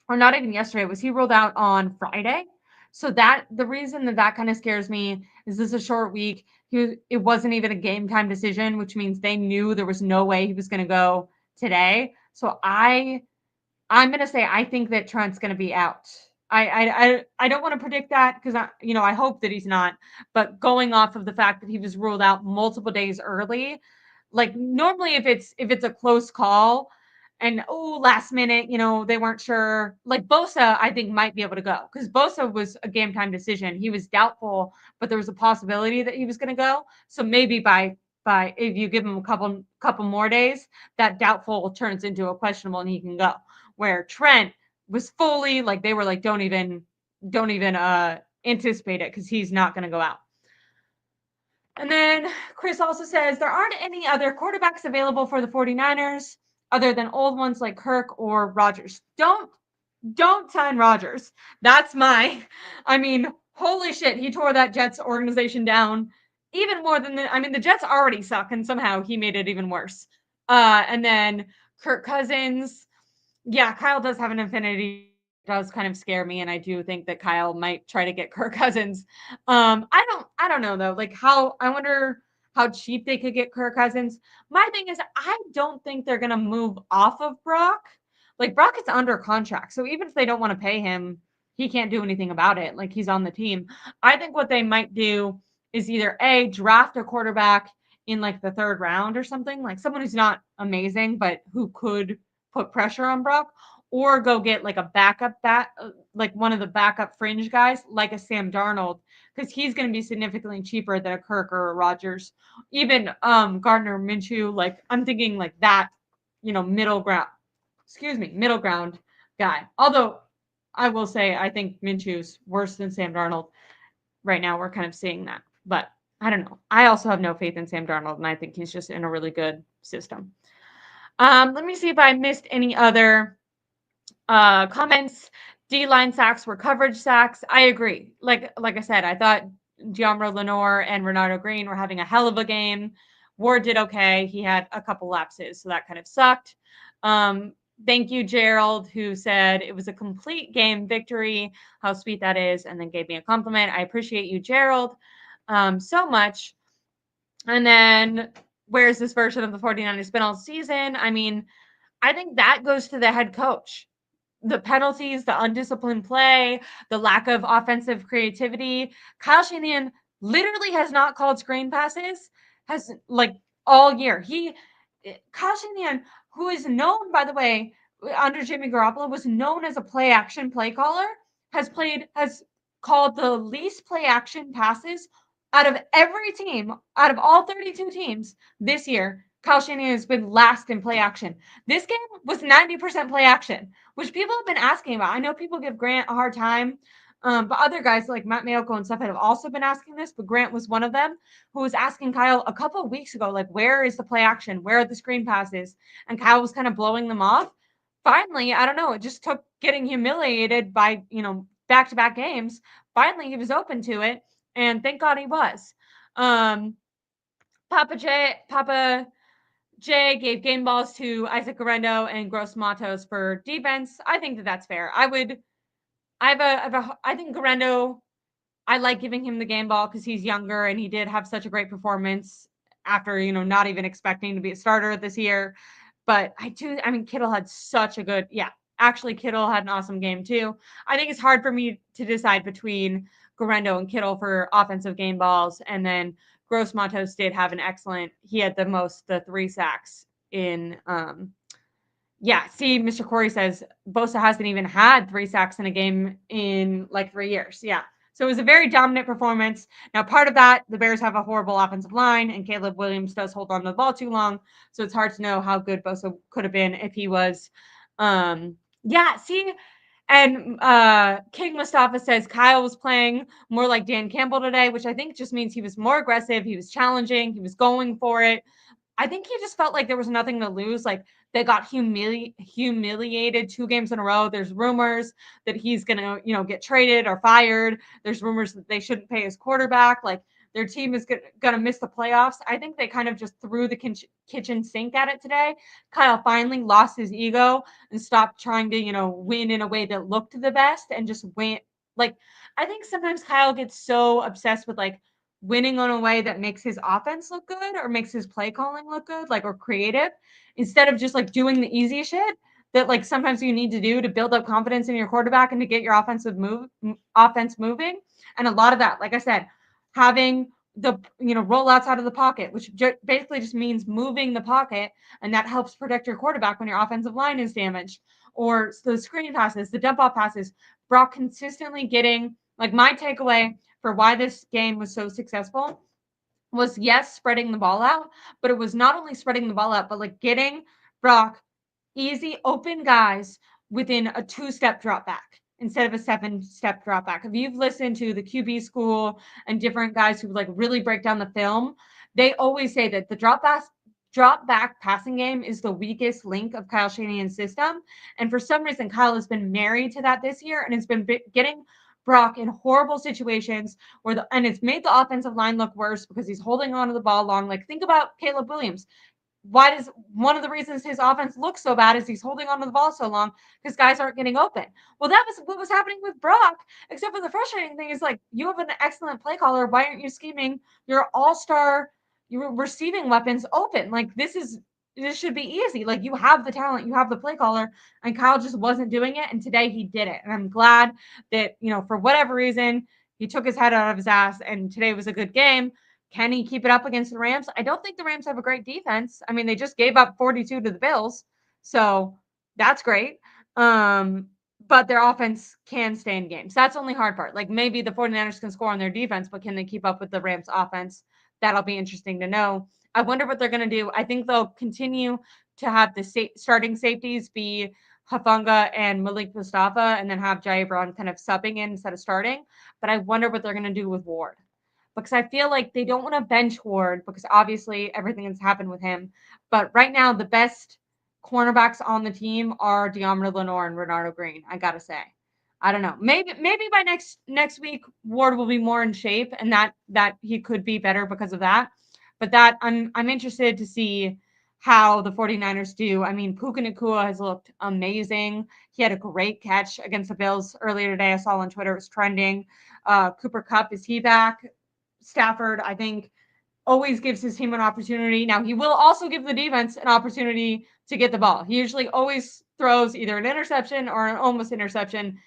not even yesterday. Was he rolled out on Friday? So that the reason that kind of scares me is this is a short week. It wasn't even a game time decision, which means they knew there was no way he was going to go today. So I'm going to say I think that Trent's going to be out. I don't want to predict that because I hope that he's not. But going off of the fact that he was ruled out multiple days early, like normally if it's a close call and last minute, they weren't sure. Like Bosa, I think might be able to go because Bosa was a game time decision. He was doubtful, but there was a possibility that he was going to go. So maybe by if you give him a couple more days, that doubtful turns into a questionable and he can go. Where Trent was fully like they were like don't even anticipate it because he's not going to go out. And then Chris also says there aren't any other quarterbacks available for the 49ers other than old ones like Kirk or Rodgers. Don't sign Rodgers. That's holy shit, he tore that Jets organization down even more than the Jets already suck and somehow he made it even worse. And then Kirk Cousins, yeah, Kyle does have an affinity. It does kind of scare me, and I do think that Kyle might try to get Kirk Cousins. I don't know though. Like I wonder how cheap they could get Kirk Cousins. My thing is, I don't think they're gonna move off of Brock. Like Brock is under contract, so even if they don't want to pay him, he can't do anything about it. Like he's on the team. I think what they might do is either draft a quarterback in like the 3rd round or something, like someone who's not amazing but who could put pressure on Brock, or go get like a backup like one of the backup fringe guys, like a Sam Darnold, because he's going to be significantly cheaper than a Kirk or a Rodgers. Even Gardner Minshew, like I'm thinking like that, middle ground guy. Although I will say I think Minshew's worse than Sam Darnold. Right now we're kind of seeing that, but I don't know. I also have no faith in Sam Darnold, and I think he's just in a really good system. Let me see if I missed any other comments. D-line sacks were coverage sacks. I agree. Like I said, I thought Gianro Lenore and Renato Green were having a hell of a game. Ward did okay. He had a couple lapses, so that kind of sucked. Thank you, Gerald, who said it was a complete game victory. How sweet that is, and then gave me a compliment. I appreciate you, Gerald, so much. And then where's this version of the 49ers been all season? I think that goes to the head coach. The penalties, the undisciplined play, the lack of offensive creativity. Kyle Shanahan literally has not called screen passes, has like all year. Kyle Shanahan, who is known, by the way, under Jimmy Garoppolo, was known as a play action play caller, has called the least play action passes out of every team, out of all 32 teams this year. Kyle Shanahan has been last in play action. This game was 90% play action, which people have been asking about. I know people give Grant a hard time, but other guys like Matt Mayoko and stuff have also been asking this, but Grant was one of them who was asking Kyle a couple of weeks ago, like, where is the play action? Where are the screen passes? And Kyle was kind of blowing them off. Finally, I don't know, it just took getting humiliated by, back-to-back games. Finally, he was open to it, and thank God he was. Um, Papa Jay gave game balls to Isaac Guerendo and Gross Matos for defense. I think that that's fair. I think Guerendo, I like giving him the game ball because he's younger and he did have such a great performance after, not even expecting to be a starter this year. But Kittle had such a good, actually, Kittle had an awesome game too. I think it's hard for me to decide between Guerendo and Kittle for offensive game balls. And then Gross Matos did have an excellent, he had the 3 sacks in, Mr. Corey says Bosa hasn't even had 3 sacks in a game in like 3 years. Yeah. So it was a very dominant performance. Now, part of that, the Bears have a horrible offensive line, and Caleb Williams does hold on to the ball too long. So it's hard to know how good Bosa could have been if he was. And King Mustafa says Kyle was playing more like Dan Campbell today, which I think just means he was more aggressive. He was challenging. He was going for it. I think he just felt like there was nothing to lose. Like they got humiliated 2 games in a row. There's rumors that he's gonna, get traded or fired. There's rumors that they shouldn't pay his quarterback. Like their team is gonna miss the playoffs. I think they kind of just threw the kitchen sink at it today. Kyle finally lost his ego and stopped trying to, win in a way that looked the best and just went. Like I think sometimes Kyle gets so obsessed with like winning on a way that makes his offense look good or makes his play calling look good, like or creative, instead of just like doing the easy shit that like sometimes you need to do to build up confidence in your quarterback and to get your offense moving. And a lot of that, like I said, having the rollouts out of the pocket, which basically just means moving the pocket, and that helps protect your quarterback when your offensive line is damaged. Or the screen passes, the dump off passes. Brock consistently getting, like, my takeaway for why this game was so successful was, yes, spreading the ball out, but it was not only spreading the ball out, but like getting Brock easy open guys within a 2-step drop back instead of a 7-step drop back. If you've listened to the QB school and different guys who like really break down the film, they always say that the drop back passing game is the weakest link of Kyle Shanahan's system. And for some reason, Kyle has been married to that this year and has been getting Brock in horrible situations and it's made the offensive line look worse because he's holding on to the ball long. Like think about Caleb Williams. One of the reasons his offense looks so bad is he's holding on to the ball so long because guys aren't getting open. Well, that was what was happening with Brock, except for the frustrating thing is like you have an excellent play caller. Why aren't you scheming your all-star, your receiving weapons open? Like this should be easy. Like you have the talent, you have the play caller, and Kyle just wasn't doing it. And today he did it. And I'm glad that, for whatever reason, he took his head out of his ass and today was a good game. Can he keep it up against the Rams? I don't think the Rams have a great defense. I mean, they just gave up 42 to the Bills. So that's great. But their offense can stay in games. That's the only hard part. Like maybe the 49ers can score on their defense, but can they keep up with the Rams offense? That'll be interesting to know. I wonder what they're going to do. I think they'll continue to have the starting safeties be Hufanga and Malik Mustafa and then have Jai Brown kind of subbing in instead of starting. But I wonder what they're going to do with Ward because I feel like they don't want to bench Ward because obviously everything that's happened with him. But right now, the best cornerbacks on the team are De'Amara Lenore and Renardo Green. I gotta say, I don't know. Maybe by next week Ward will be more in shape, and that he could be better because of that. But that I'm interested to see how the 49ers do. I mean, Puka Nacua has looked amazing. He had a great catch against the Bills earlier today. I saw on Twitter it was trending. Cooper Kupp, is he back? Stafford, I think, always gives his team an opportunity. Now, he will also give the defense an opportunity to get the ball. He usually always throws either an interception or an almost interception.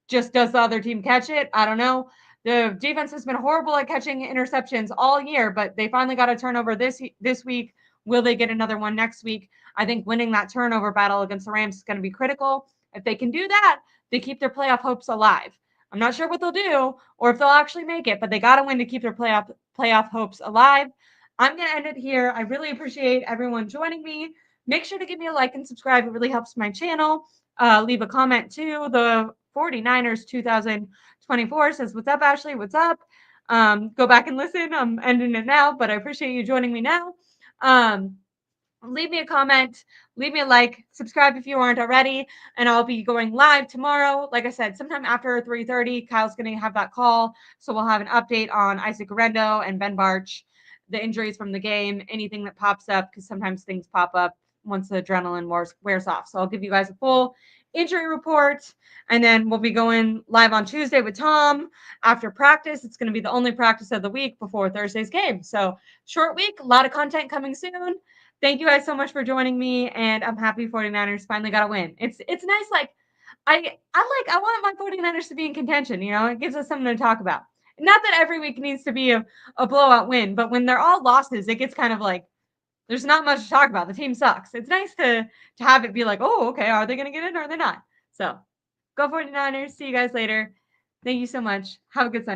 Just does the other team catch it? I don't know. The defense has been horrible at catching interceptions all year, but they finally got a turnover this week. Will they get another one next week? I think winning that turnover battle against the Rams is going to be critical. If they can do that, they keep their playoff hopes alive. I'm not sure what they'll do or if they'll actually make it, but they got to win to keep their playoff hopes alive. I'm going to end it here. I really appreciate everyone joining me. Make sure to give me a like and subscribe. It really helps my channel. Leave a comment too. The 49ers 2024 says, "What's up, Ashley? What's up?" Go back and listen. I'm ending it now, but I appreciate you joining me now. Leave me a comment, leave me a like, subscribe if you aren't already, and I'll be going live tomorrow. Like I said, sometime after 3:30, Kyle's going to have that call, so we'll have an update on Issac Guerendo and Ben Barch, the injuries from the game, anything that pops up, because sometimes things pop up once the adrenaline wears off. So I'll give you guys a full injury report, and then we'll be going live on Tuesday with Tom after practice. It's going to be the only practice of the week before Thursday's game. So short week, a lot of content coming soon. Thank you guys so much for joining me, and I'm happy 49ers finally got a win. It's nice. Like I want my 49ers to be in contention. It gives us something to talk about. Not that every week needs to be a blowout win, but when they're all losses, it gets kind of like there's not much to talk about. The team sucks. It's nice to have it be like, oh, okay, are they going to get it or are they not? So go 49ers. See you guys later. Thank you so much. Have a good Sunday.